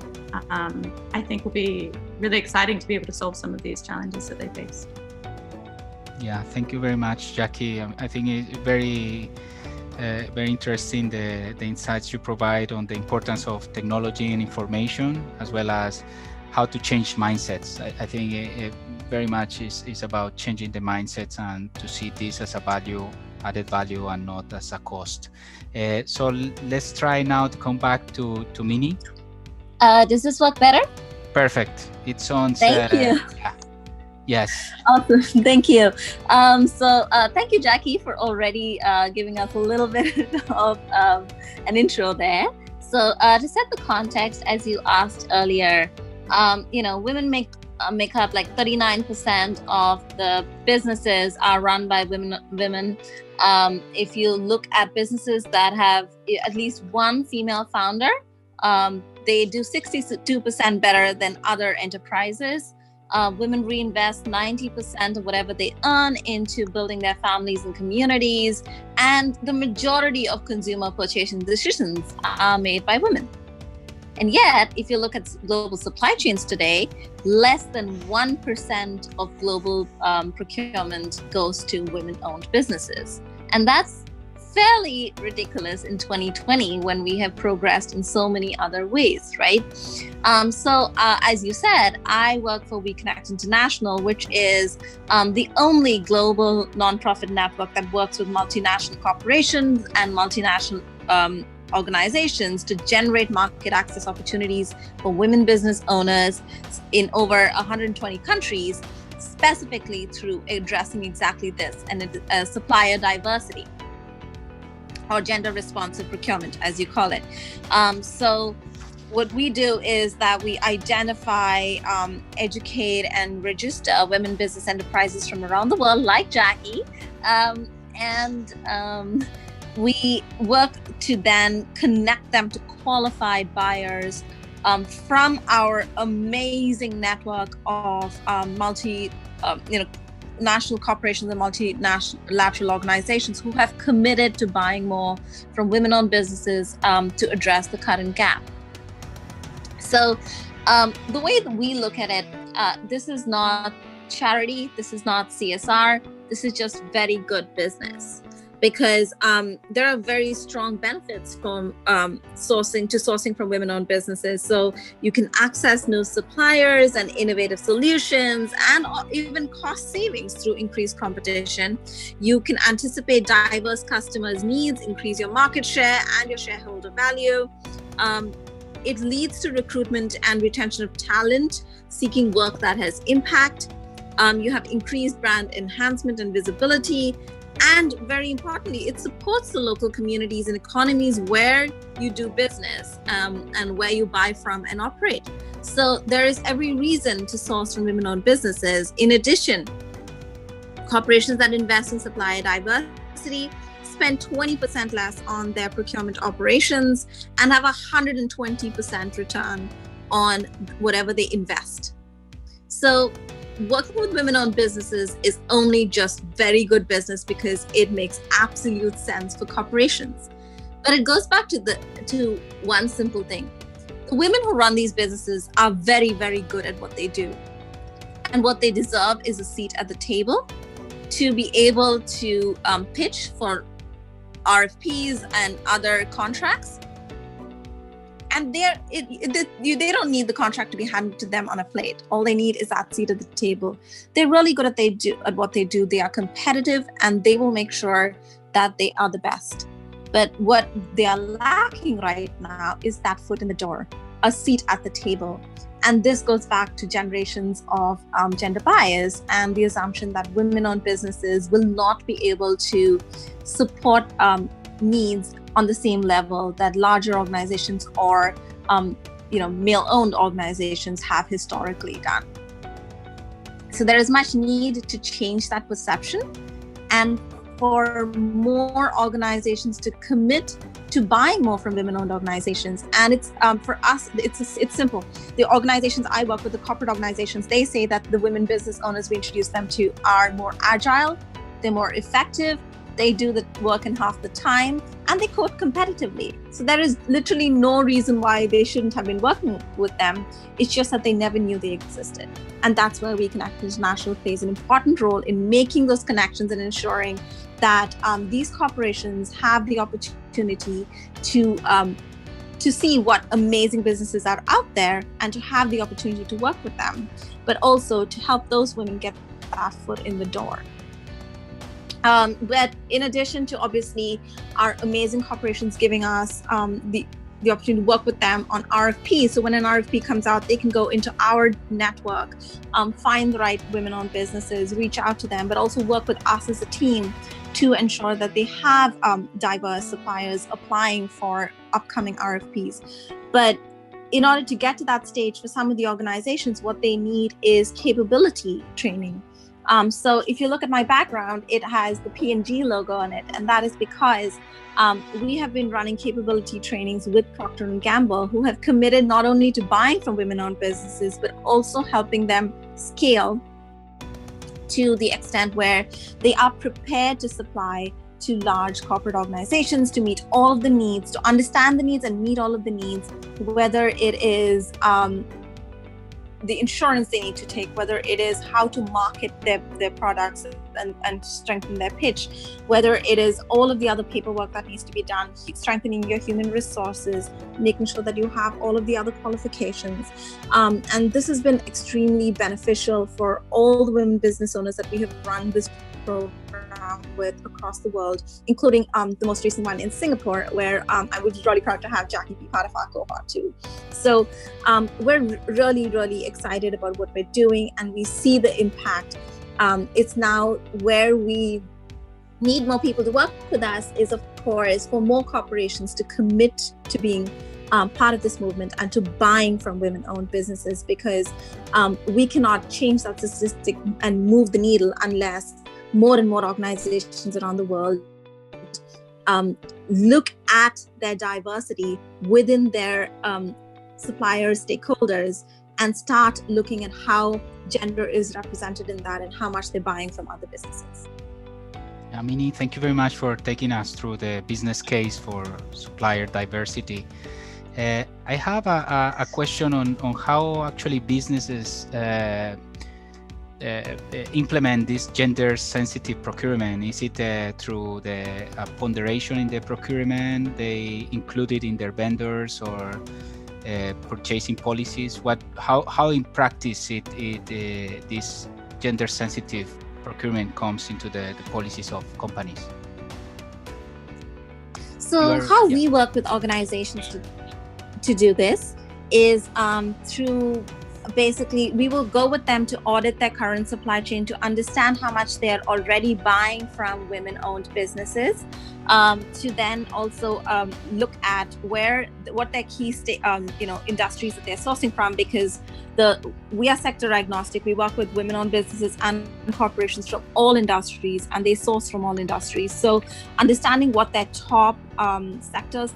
I think will be really exciting to be able to solve some of these challenges that they face. Yeah, thank you very much, Jackie. I think it's very interesting the insights you provide on the importance of technology and information, as well as how to change mindsets. I think it very much is about changing the mindsets and to see this as a value added value and not as a cost. So let's try now to come back to Minnie. Does this work better? Perfect. It sounds. Thank you. Yeah. Yes. Awesome. Thank you. Thank you, Jackie, for already giving us a little bit of an intro there. So to set the context, as you asked earlier, women make up like 39% of the businesses are run by women. If you look at businesses that have at least one female founder, they do 62% better than other enterprises. Women reinvest 90% of whatever they earn into building their families and communities, and the majority of consumer purchasing decisions are made by women. And yet, if you look at global supply chains today, less than 1% of global procurement goes to women-owned businesses. And that's fairly ridiculous in 2020 when we have progressed in so many other ways, right? As you said, I work for We Connect International, which is the only global nonprofit network that works with multinational corporations and multinational organizations to generate market access opportunities for women business owners in over 120 countries, specifically through addressing exactly this, and supplier diversity, or gender responsive procurement, as you call it. So what we do is that we identify, educate, and register women business enterprises from around the world, like Jackie, and we work to then connect them to qualified buyers from our amazing network of national corporations and multilateral organizations who have committed to buying more from women-owned businesses to address the current gap. So the way that we look at it, this is not charity, this is not CSR, this is just very good business. Because there are very strong benefits from sourcing from women-owned businesses. So you can access new suppliers and innovative solutions, and even cost savings through increased competition. You can anticipate diverse customers' needs, increase your market share and your shareholder value. It leads to recruitment and retention of talent seeking work that has impact. You have increased brand enhancement and visibility. And very importantly, it supports the local communities and economies where you do business and where you buy from and operate. So there is every reason to source from women-owned businesses. In addition, corporations that invest in supplier diversity spend 20% less on their procurement operations and have 120% return on whatever they invest. So working with women-owned businesses is only just very good business because it makes absolute sense for corporations. But it goes back to one simple thing. The women who run these businesses are very, very good at what they do. And what they deserve is a seat at the table to be able to pitch for RFPs and other contracts. And they don't need the contract to be handed to them on a plate. All they need is that seat at the table. They're really good at what they do. They are competitive, and they will make sure that they are the best. But what they are lacking right now is that foot in the door, a seat at the table. And this goes back to generations of gender bias and the assumption that women-owned businesses will not be able to support needs on the same level that larger organizations or male-owned organizations have historically done. So there is much need to change that perception, and for more organizations to commit to buying more from women-owned organizations. And it's for us, it's simple. The organizations I work with, the corporate organizations, they say that the women business owners we introduce them to are more agile, they're more effective, they do the work in half the time, and they quote competitively. So there is literally no reason why they shouldn't have been working with them. It's just that they never knew they existed. And that's where We Connect International plays an important role in making those connections and ensuring that these corporations have the opportunity to see what amazing businesses are out there and to have the opportunity to work with them, but also to help those women get that foot in the door. But in addition to obviously our amazing corporations giving us the opportunity to work with them on RFP. So when an RFP comes out, they can go into our network, find the right women-owned businesses, reach out to them, but also work with us as a team to ensure that they have diverse suppliers applying for upcoming RFPs. But in order to get to that stage, for some of the organizations, what they need is capability training. So if you look at my background, it has the P&G logo on it, and that is because we have been running capability trainings with Procter & Gamble, who have committed not only to buying from women-owned businesses, but also helping them scale to the extent where they are prepared to supply to large corporate organizations to meet all of the needs, to understand the needs and meet all of the needs, whether it is the insurance they need to take, whether it is how to market their products and strengthen their pitch, whether it is all of the other paperwork that needs to be done, strengthening your human resources, making sure that you have all of the other qualifications. And this has been extremely beneficial for all the women business owners that we have run this program with across the world, including the most recent one in Singapore, where I was really proud to have Jackie be part of our cohort too. So we're really, really excited about what we're doing, and we see the impact. It's now where we need more people to work with us is, of course, for more corporations to commit to being part of this movement and to buying from women-owned businesses, because we cannot change that statistic and move the needle unless more and more organizations around the world look at their diversity within their suppliers, stakeholders, and start looking at how gender is represented in that and how much they're buying from other businesses. Amini, thank you very much for taking us through the business case for supplier diversity. I have a question on how actually businesses implement this gender-sensitive procurement. Is it through the ponderation in the procurement they include it in their vendors, or purchasing policies? How in practice this gender-sensitive procurement comes into the policies of companies? So we work with organizations to do this is through, basically, we will go with them to audit their current supply chain to understand how much they are already buying from women-owned businesses, to then also look at what their key industries that they're sourcing from, because we are sector agnostic. We work with women-owned businesses and corporations from all industries, and they source from all industries. So understanding what their top sectors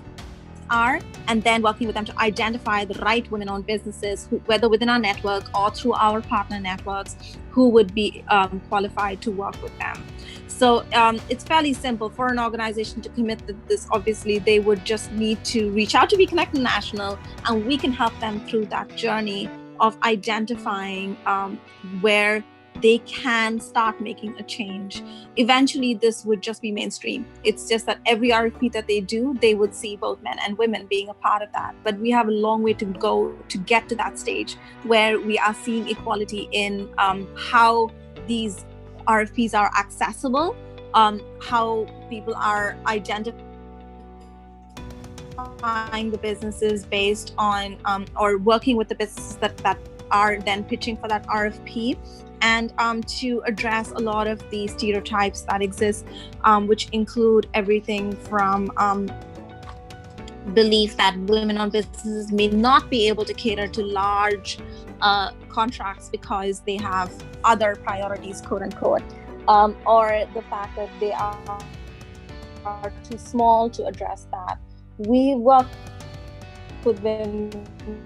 are, and then working with them to identify the right women-owned businesses, whether within our network or through our partner networks, who would be qualified to work with them. So it's fairly simple for an organization to commit to this. Obviously, they would just need to reach out to WeConnect International, and we can help them through that journey of identifying where they can start making a change. Eventually, this would just be mainstream. It's just that every RFP that they do, they would see both men and women being a part of that. But we have a long way to go to get to that stage where we are seeing equality in how these RFPs are accessible, how people are identifying the businesses based on, or working with the businesses that are then pitching for that RFP, and to address a lot of the stereotypes that exist, which include everything from belief that women-owned businesses may not be able to cater to large contracts because they have other priorities, quote unquote, or the fact that they are too small to address that. We work with women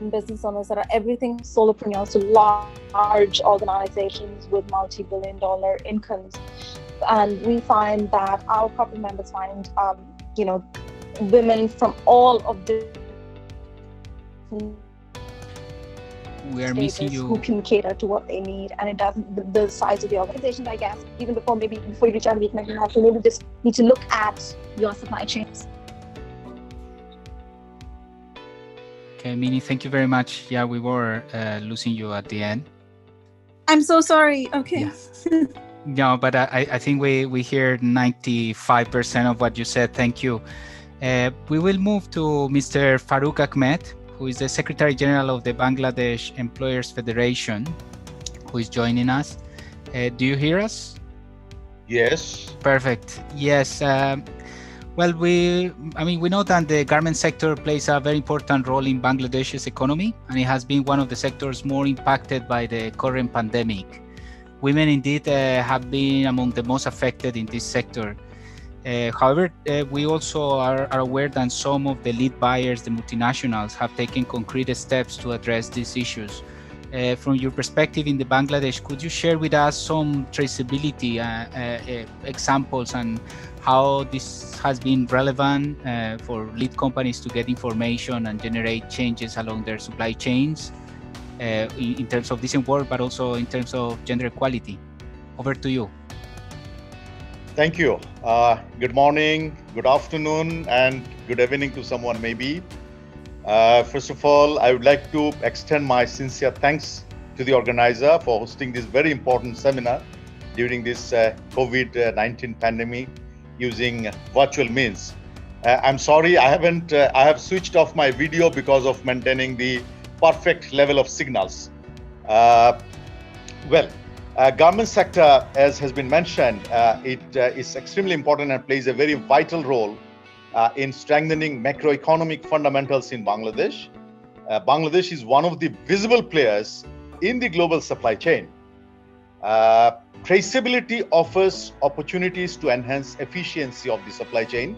business owners that are everything solopreneurs to large organizations with multi-billion-dollar incomes, and we find that our corporate members find women from all of the we are missing you, who can cater to what they need, and it doesn't the size of the organizations, I guess, even before you reach out to WeConnect, you have to maybe just need to look at your supply chains. Okay, Minnie, thank you very much. Yeah, we were losing you at the end. I'm so sorry. Okay. Yeah. No, but I think we hear 95% of what you said. Thank you. We will move to Mr. Farooq Ahmed, who is the Secretary General of the Bangladesh Employers Federation, who is joining us. Do you hear us? Yes. Perfect. Yes. Well, we know that the garment sector plays a very important role in Bangladesh's economy, and it has been one of the sectors more impacted by the current pandemic. Women indeed have been among the most affected in this sector. However, we also are aware that some of the lead buyers, the multinationals, have taken concrete steps to address these issues. From your perspective in the Bangladesh, could you share with us some traceability examples and how this has been relevant for lead companies to get information and generate changes along their supply chains in terms of decent work, but also in terms of gender equality? Over to you. Thank you. Good morning, good afternoon, and good evening to someone maybe. First of all, I would like to extend my sincere thanks to the organizer for hosting this very important seminar during this COVID-19 pandemic using virtual means. I'm sorry, I have switched off my video because of maintaining the perfect level of signals. Garment sector, as has been mentioned, it is extremely important and plays a very vital role in strengthening macroeconomic fundamentals in Bangladesh. Bangladesh is one of the visible players in the global supply chain. Traceability offers opportunities to enhance efficiency of the supply chain,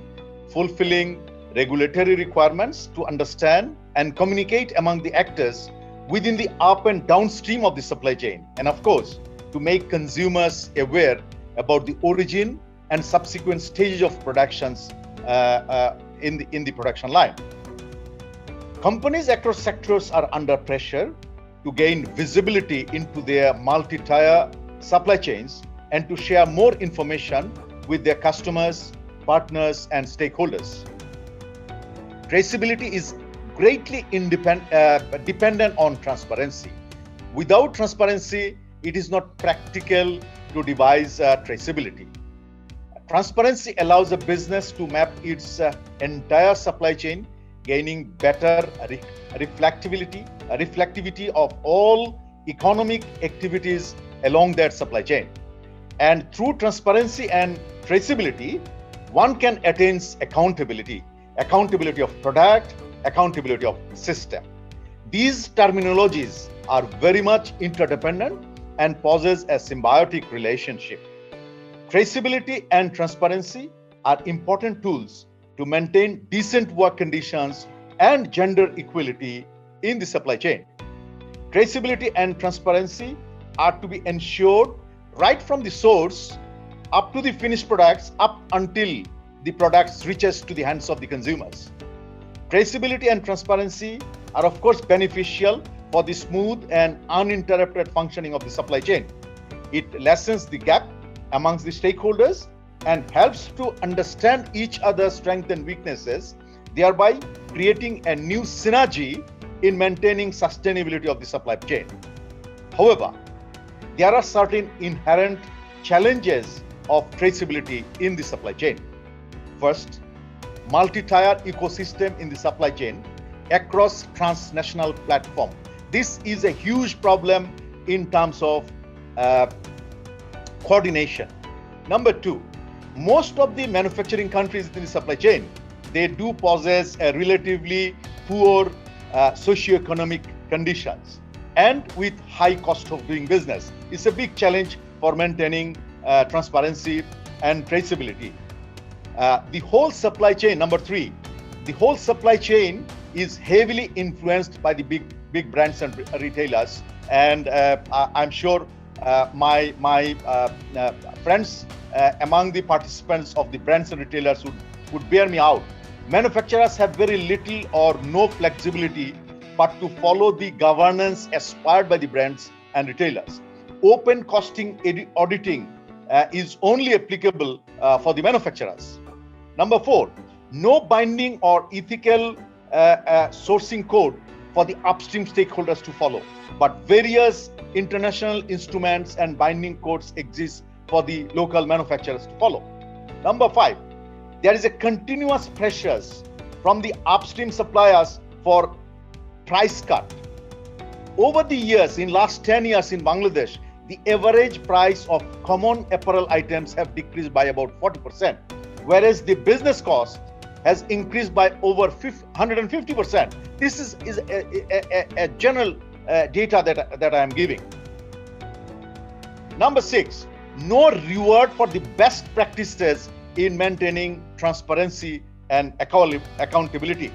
fulfilling regulatory requirements to understand and communicate among the actors within the up and downstream of the supply chain, and of course, to make consumers aware about the origin and subsequent stages of productions in the production line. Companies across sectors are under pressure to gain visibility into their multi-tier supply chains and to share more information with their customers, partners, and stakeholders. Traceability is greatly dependent on transparency. Without transparency, it is not practical to devise traceability. Transparency allows a business to map its entire supply chain, gaining better reflectivity of all economic activities along that supply chain. And through transparency and traceability, one can attain accountability of product, accountability of system. These terminologies are very much interdependent and possess a symbiotic relationship. Traceability and transparency are important tools to maintain decent work conditions and gender equality in the supply chain. Traceability and transparency are to be ensured right from the source up to the finished products, up until the products reaches to the hands of the consumers. Traceability and transparency are of course beneficial for the smooth and uninterrupted functioning of the supply chain. It lessens the gap amongst the stakeholders and helps to understand each other's strengths and weaknesses, thereby creating a new synergy in maintaining sustainability of the supply chain. However, there are certain inherent challenges of traceability in the supply chain. First, multi-tier ecosystem in the supply chain across transnational platform. This is a huge problem in terms of coordination. Number two, most of the manufacturing countries in the supply chain, they do possess a relatively poor socioeconomic conditions and with high cost of doing business. It's a big challenge for maintaining transparency and traceability. The whole supply chain, number three, the whole supply chain is heavily influenced by the big brands and retailers. And I'm sure my friends among the participants of the brands and retailers would bear me out. Manufacturers have very little or no flexibility but to follow the governance aspired by the brands and retailers. Open costing auditing is only applicable for the manufacturers. Number four, no binding or ethical sourcing code for the upstream stakeholders to follow, but various international instruments and binding codes exist for the local manufacturers to follow. Number 5, there is a continuous pressures from the upstream suppliers for price cut. Over the years, in last 10 years in Bangladesh, the average price of common apparel items have decreased by about 40%, whereas the business cost has increased by over 150%. This is a general data that I am giving. Number 6, no reward for the best practices in maintaining transparency and accountability.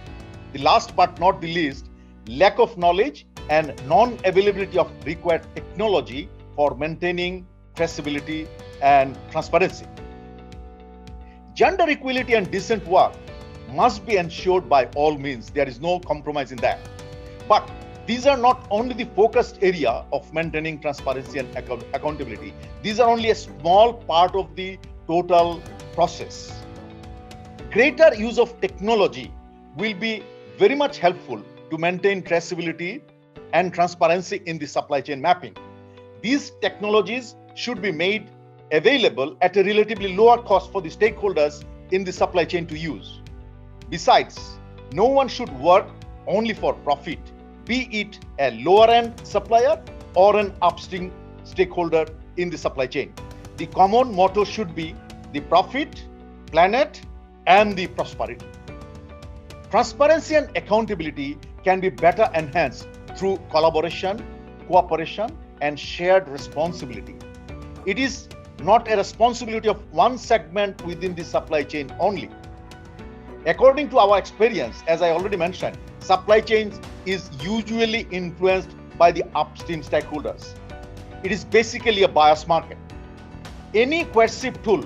The last but not the least, lack of knowledge and non-availability of required technology for maintaining traceability and transparency. Gender equality and decent work must be ensured by all means. There is no compromise in that. But these are not only the focused area of maintaining transparency and accountability. These are only a small part of the total process. Greater use of technology will be very much helpful to maintain traceability and transparency in the supply chain mapping. These technologies should be made available at a relatively lower cost for the stakeholders in the supply chain to use. Besides, no one should work only for profit, be it a lower-end supplier or an upstream stakeholder in the supply chain. The common motto should be the profit, planet, and the prosperity. Transparency and accountability can be better enhanced through collaboration, cooperation, and shared responsibility. It is not a responsibility of one segment within the supply chain only. According to our experience, as I already mentioned, supply chains is usually influenced by the upstream stakeholders. It is basically a buyer's market. Any coercive tool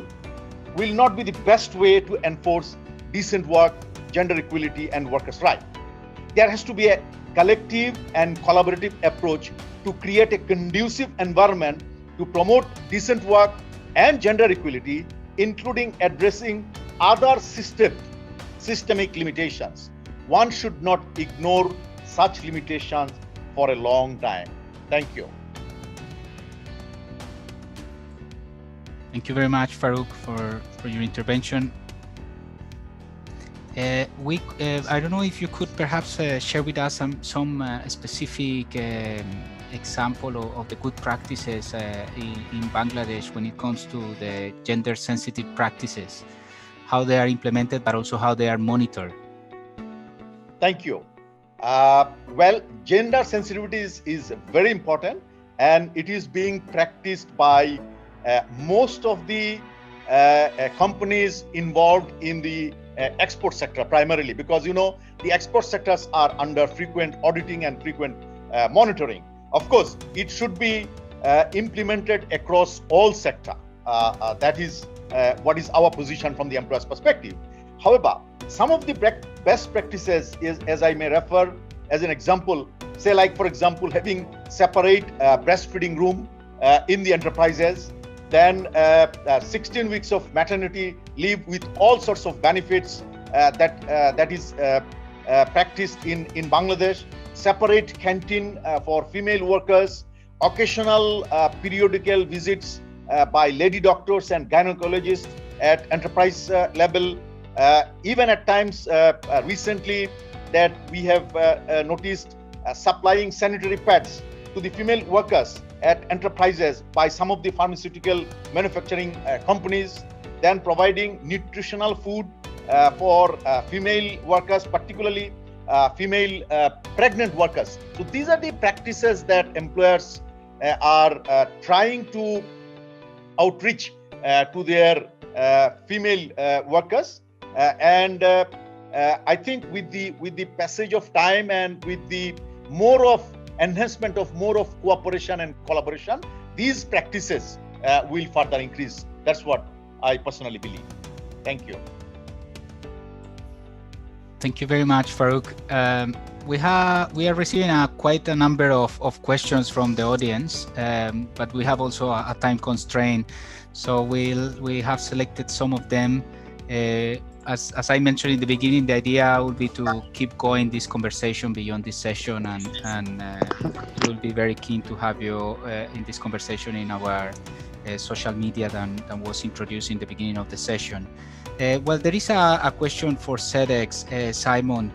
will not be the best way to enforce decent work, gender equality, and workers' rights. There has to be a collective and collaborative approach to create a conducive environment to promote decent work and gender equality, including addressing other systemic limitations. One should not ignore such limitations for a long time. Thank you. Thank you very much, Farouk, for your intervention. I don't know if you could perhaps share with us some specific example of the good practices in Bangladesh when it comes to the gender-sensitive practices, how they are implemented, but also how they are monitored. Thank you. Well, gender sensitivity is very important, and it is being practiced by most of the companies involved in the export sector primarily, because the export sectors are under frequent auditing and frequent monitoring. Of course, it should be implemented across all sector. That is what is our position from the employer's perspective. However, some of the best practices is, as I may refer as an example, say like for example, having separate breastfeeding room in the enterprises, then 16 weeks of maternity leave with all sorts of benefits that is practiced in Bangladesh, separate canteen for female workers, occasional periodical visits by lady doctors and gynecologists at enterprise level. Even at times recently that we have noticed supplying sanitary pads to the female workers at enterprises by some of the pharmaceutical manufacturing companies, then providing nutritional food for female workers, particularly female pregnant workers. So these are the practices that employers are trying to outreach to their female workers, and I think with the passage of time and with the more of enhancement of more of cooperation and collaboration, these practices will further increase. That's what I personally believe. Thank you. Thank you very much, Farouk. We are receiving quite a number of questions from the audience, but we have also a time constraint, so we have selected some of them. As I mentioned in the beginning, the idea would be to keep going this conversation beyond this session, and we'll be very keen to have you in this conversation in our social media than was introduced in the beginning of the session. Well, there is a question for SEDEX, Simon.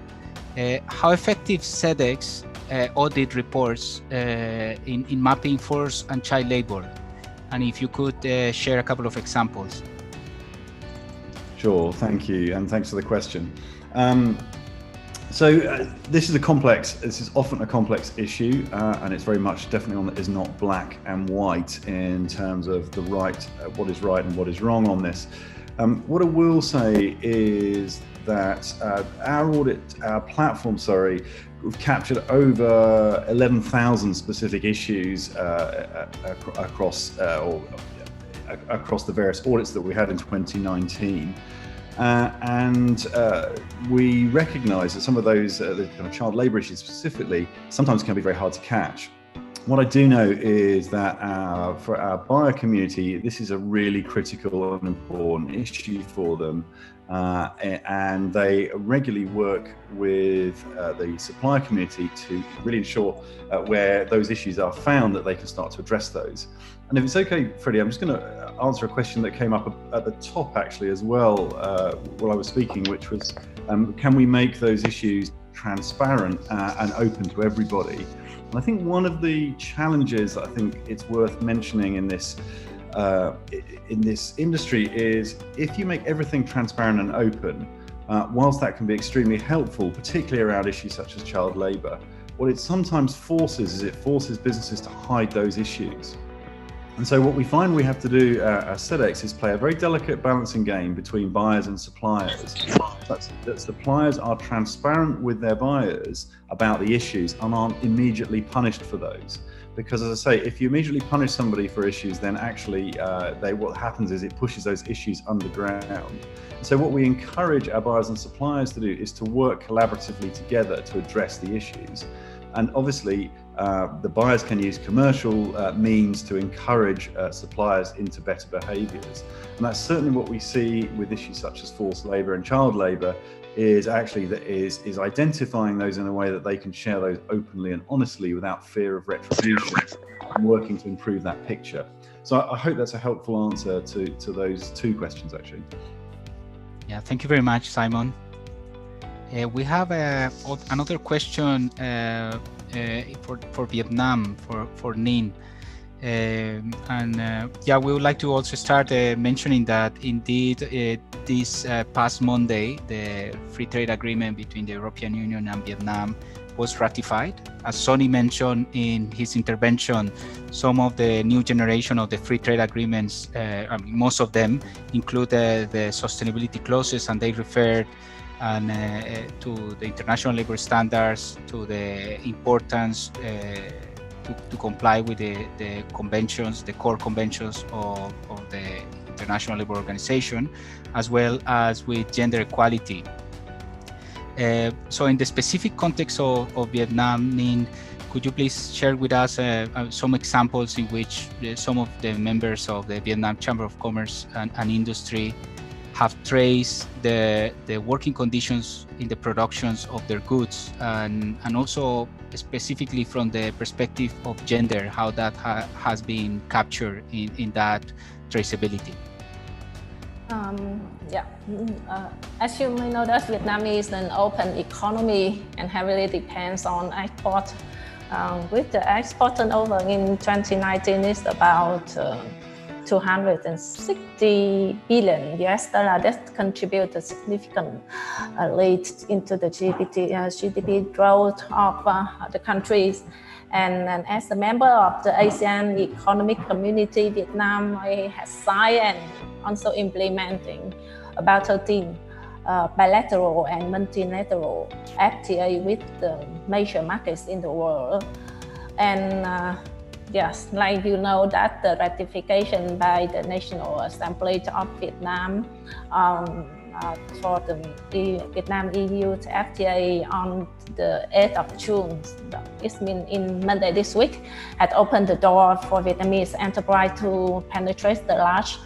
How effective SEDEX audit reports in mapping forced and child labor? And if you could share a couple of examples. Sure, thank you, and thanks for the question. This is often a complex issue, and it's very much definitely one that is not black and white in terms of what is right and what is wrong on this. What I will say is that our platform, we've captured over 11,000 specific issues across the various audits that we had in 2019. And we recognize that some of those the kind of child labor issues specifically sometimes can be very hard to catch. What I do know is that for our buyer community, this is a really critical and important issue for them. And they regularly work with the supplier community to really ensure where those issues are found, that they can start to address those. And if it's okay, Freddie, I'm just going to answer a question that came up at the top actually as well while I was speaking, which was, can we make those issues transparent and open to everybody? And I think one of the challenges that I think it's worth mentioning in this industry is, if you make everything transparent and open, whilst that can be extremely helpful, particularly around issues such as child labour, what it sometimes forces businesses to hide those issues. And so what we find we have to do at SEDEX is play a very delicate balancing game between buyers and suppliers. That suppliers are transparent with their buyers about the issues and aren't immediately punished for those. Because as I say, if you immediately punish somebody for issues, then actually what happens is it pushes those issues underground. So what we encourage our buyers and suppliers to do is to work collaboratively together to address the issues. And obviously, the buyers can use commercial means to encourage suppliers into better behaviours. And that's certainly what we see with issues such as forced labour and child labour, is actually is identifying those in a way that they can share those openly and honestly without fear of retribution, and working to improve that picture. So I hope that's a helpful answer to those two questions actually. Yeah, thank you very much, Simon. We have another question for Vietnam, for Ninh. Yeah, we would like to also start mentioning that indeed this past Monday, the free trade agreement between the European Union and Vietnam was ratified. As Sonny mentioned in his intervention, some of the new generation of the free trade agreements, most of them include the sustainability clauses, and they refer to the international labor standards, to the importance to comply with the conventions, the core conventions of the International Labour Organization, as well as with gender equality. So in the specific context of Vietnam, Ninh, could you please share with us some examples in which some of the members of the Vietnam Chamber of Commerce and Industry have traced the working conditions in the productions of their goods, and also specifically from the perspective of gender, how that has been captured in that traceability? As you may know, that Vietnam is an open economy and heavily depends on export. With the export turnover in 2019 is about $260 billion that contribute a significant lead into the GDP growth of the countries. And as a member of the ASEAN Economic Community, Vietnam has signed and also implementing about 13 bilateral and multilateral FTA with the major markets in the world. And yes, like you know, that the ratification by the National Assembly of Vietnam for the Vietnam-EU FTA on the 8th of June, it means in Monday this week, had opened the door for Vietnamese enterprise to penetrate the large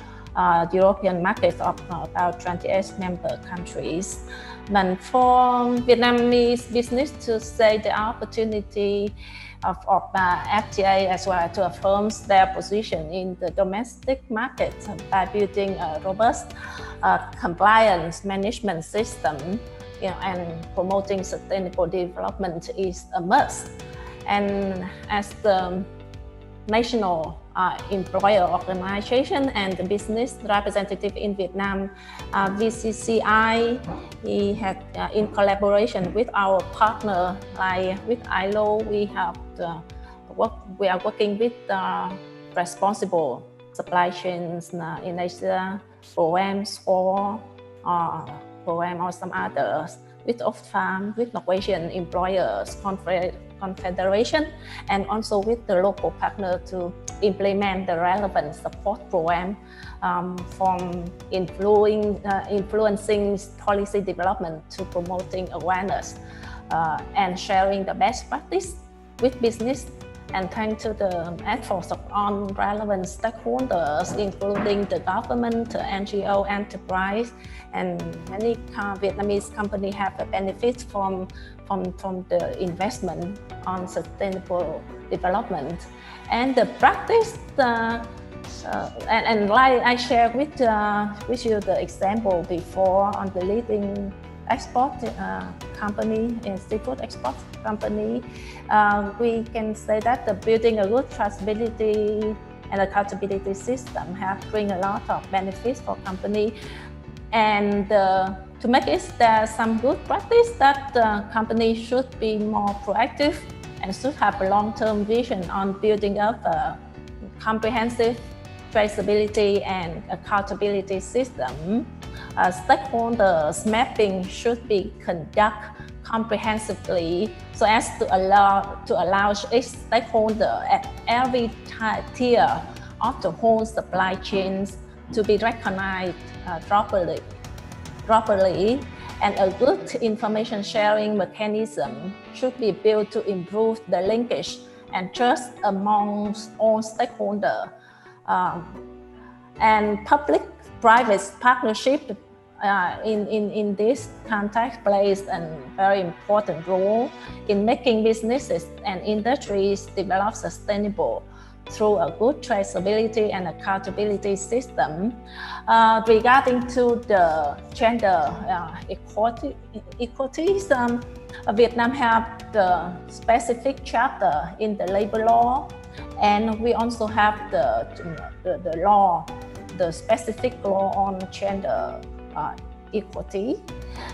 European market of about 28 member countries. But for Vietnamese business to say the opportunity FTA as well to affirm their position in the domestic market by building a robust compliance management system, and promoting sustainable development is a must. And as the national employer organization and the business representative in Vietnam, VCCI, in collaboration with our partner, like with ILO, we are working with responsible supply chains in Asia, programs or some others, with Oxfam, with Norwegian Employers Confederation, and also with the local partner to implement the relevant support program from influencing policy development to promoting awareness and sharing the best practice with business, and thanks to the efforts of all relevant stakeholders, including the government, NGO, enterprise, and many Vietnamese companies have a benefit from the investment on sustainable development. And the practice, and like I shared with you the example before on the leading export company, seafood export company, we can say that the building a good traceability and accountability system have bring a lot of benefits for company. And to make it, there's some good practice that companies should be more proactive and should have a long-term vision on building up a comprehensive traceability and accountability system. Stakeholders mapping should be conducted comprehensively so as to allow each stakeholder at every tier of the whole supply chains to be recognized properly, and a good information sharing mechanism should be built to improve the linkage and trust amongst all stakeholders. And public-private partnership in this context plays a very important role in making businesses and industries develop sustainable through a good traceability and accountability system. Regarding to the gender equalities, Vietnam have the specific chapter in the labor law, and we also have the law, the specific law on gender equity.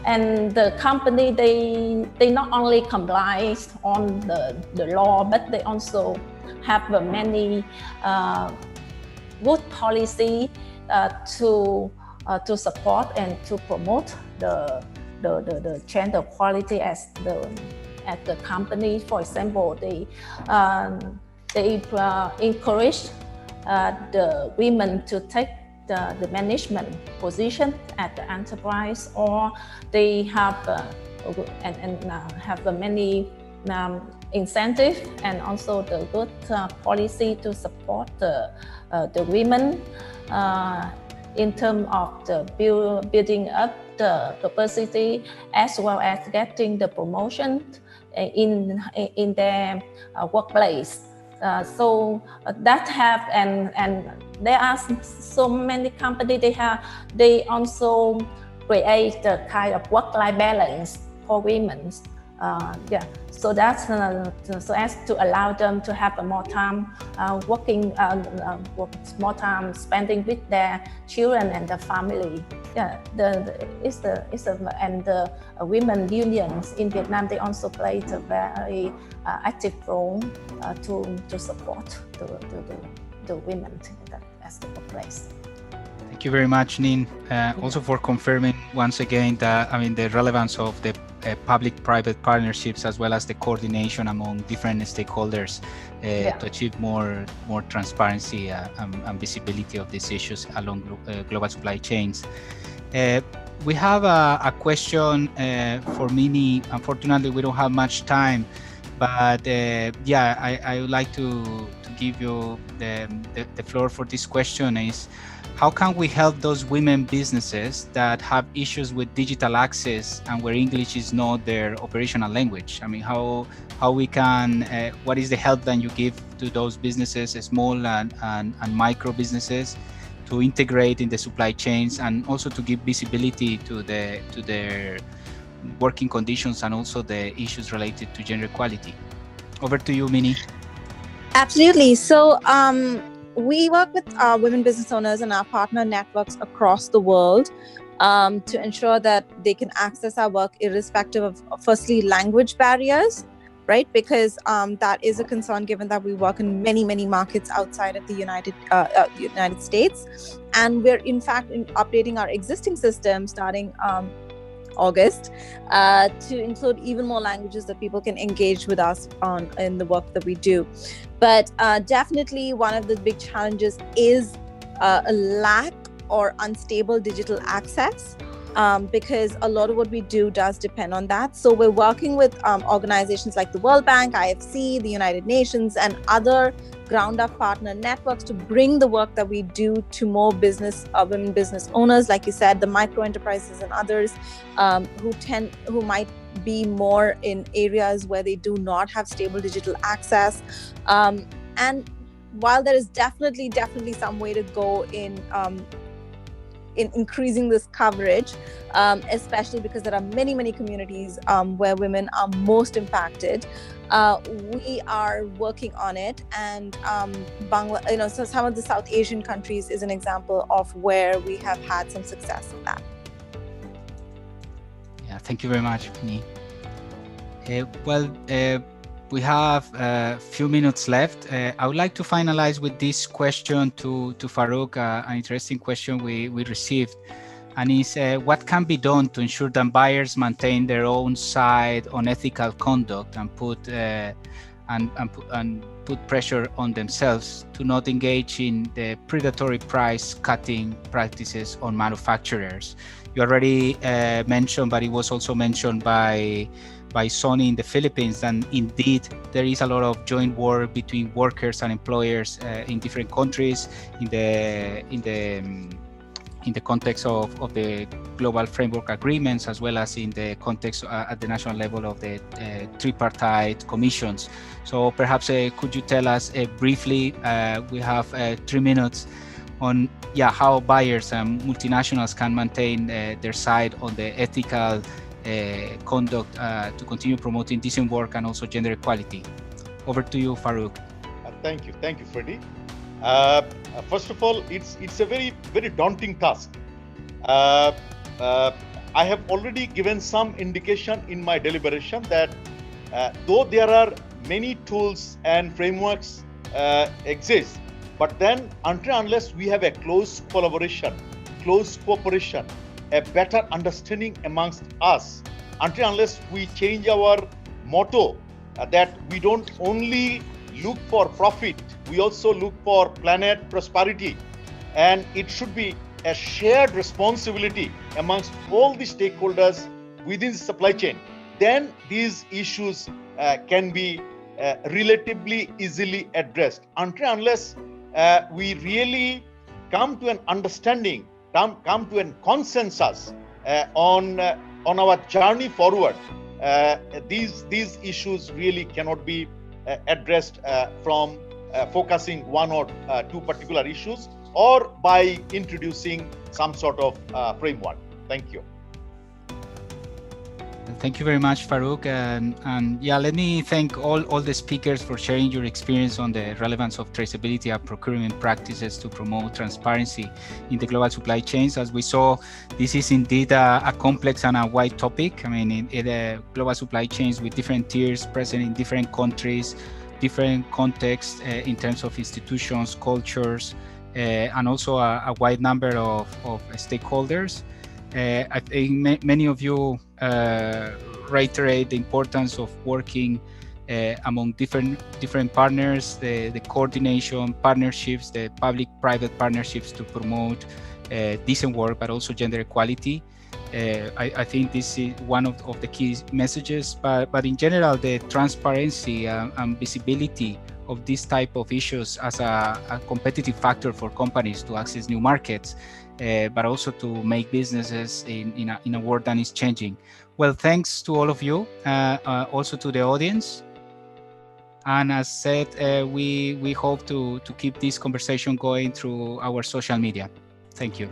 And the company, they not only comply on the law, but they also have many good policy to support and to promote the gender equality at the company. For example, they encourage the women to take the management position at the enterprise, or they have have many incentive and also the good policy to support the women in terms of the building up the capacity, as well as getting the promotion in their workplace. So that have and there are so many companies they also create the kind of work-life balance for women. So that's so as to allow them to have more time working, more time spending with their children and the family. And the women unions in Vietnam, they also played a very active role to support the women as the workplace. Thank you very much, Nin. Also for confirming once again that the relevance of the public-private partnerships, as well as the coordination among different stakeholders to achieve more transparency and visibility of these issues along global supply chains. We have a question for Minnie. Unfortunately, we don't have much time, but I would like to give you the floor for this question. Is how can we help those women businesses that have issues with digital access and where English is not their operational language? I mean, how we can, what is the help that you give to those businesses, small and micro businesses, to integrate in the supply chains and also to give visibility to their working conditions and also the issues related to gender equality? Over to you, Minnie. Absolutely. So we work with women business owners and our partner networks across the world to ensure that they can access our work irrespective of, firstly, language barriers, right? Because that is a concern, given that we work in many markets outside of the United States. And we're in fact updating our existing system starting August to include even more languages that people can engage with us on in the work that we do. But definitely one of the big challenges is a lack or unstable digital access, because a lot of what we do does depend on that. So we're working with organizations like the World Bank, IFC, the United Nations, and other ground-up partner networks to bring the work that we do to more women business owners, like you said, the micro enterprises and others who might be more in areas where they do not have stable digital access. And while there is definitely some way to go in increasing this coverage, especially because there are many communities where women are most impacted, we are working on it. And so some of the South Asian countries is an example of where we have had some success in that. Yeah, thank you very much, Minnie. We have a few minutes left. I would like to finalize with this question to Farouk, an interesting question we received, and is what can be done to ensure that buyers maintain their own side on ethical conduct and put pressure on themselves to not engage in the predatory price cutting practices on manufacturers. You already mentioned, but it was also mentioned by Sony in the Philippines, and indeed there is a lot of joint work between workers and employers in different countries in the context of the global framework agreements, as well as in the context at the national level of the tripartite commissions. So perhaps could you tell us briefly, we have 3 minutes, on how buyers and multinationals can maintain their side on the ethical conduct to continue promoting decent work and also gender equality. Over to you, Farouk. Thank you, Freddie. First of all, it's a very daunting task. I have already given some indication in my deliberation that though there are many tools and frameworks exist, but then unless we have a close collaboration, close cooperation, a better understanding amongst us, unless we change our motto that we don't only look for profit, we also look for planet prosperity, and it should be a shared responsibility amongst all the stakeholders within the supply chain, then these issues can be relatively easily addressed. Unless we really come to an understanding, come to a consensus on our journey forward, these issues really cannot be addressed from focusing one or two particular issues or by introducing some sort of framework. Thank you. Thank you very much, Farouk. And let me thank all the speakers for sharing your experience on the relevance of traceability and procurement practices to promote transparency in the global supply chains. As we saw, this is indeed a complex and a wide topic. I mean, in global supply chains with different tiers present in different countries, different contexts in terms of institutions, cultures, and also a wide number of stakeholders. I think many of you reiterate the importance of working among different partners, the coordination, partnerships, the public-private partnerships to promote decent work, but also gender equality. I think this is one of the key messages, but in general, the transparency and visibility of this type of issues as a competitive factor for companies to access new markets, but also to make businesses in a world that is changing. Well, thanks to all of you, also to the audience. And as said, we hope to keep this conversation going through our social media. Thank you.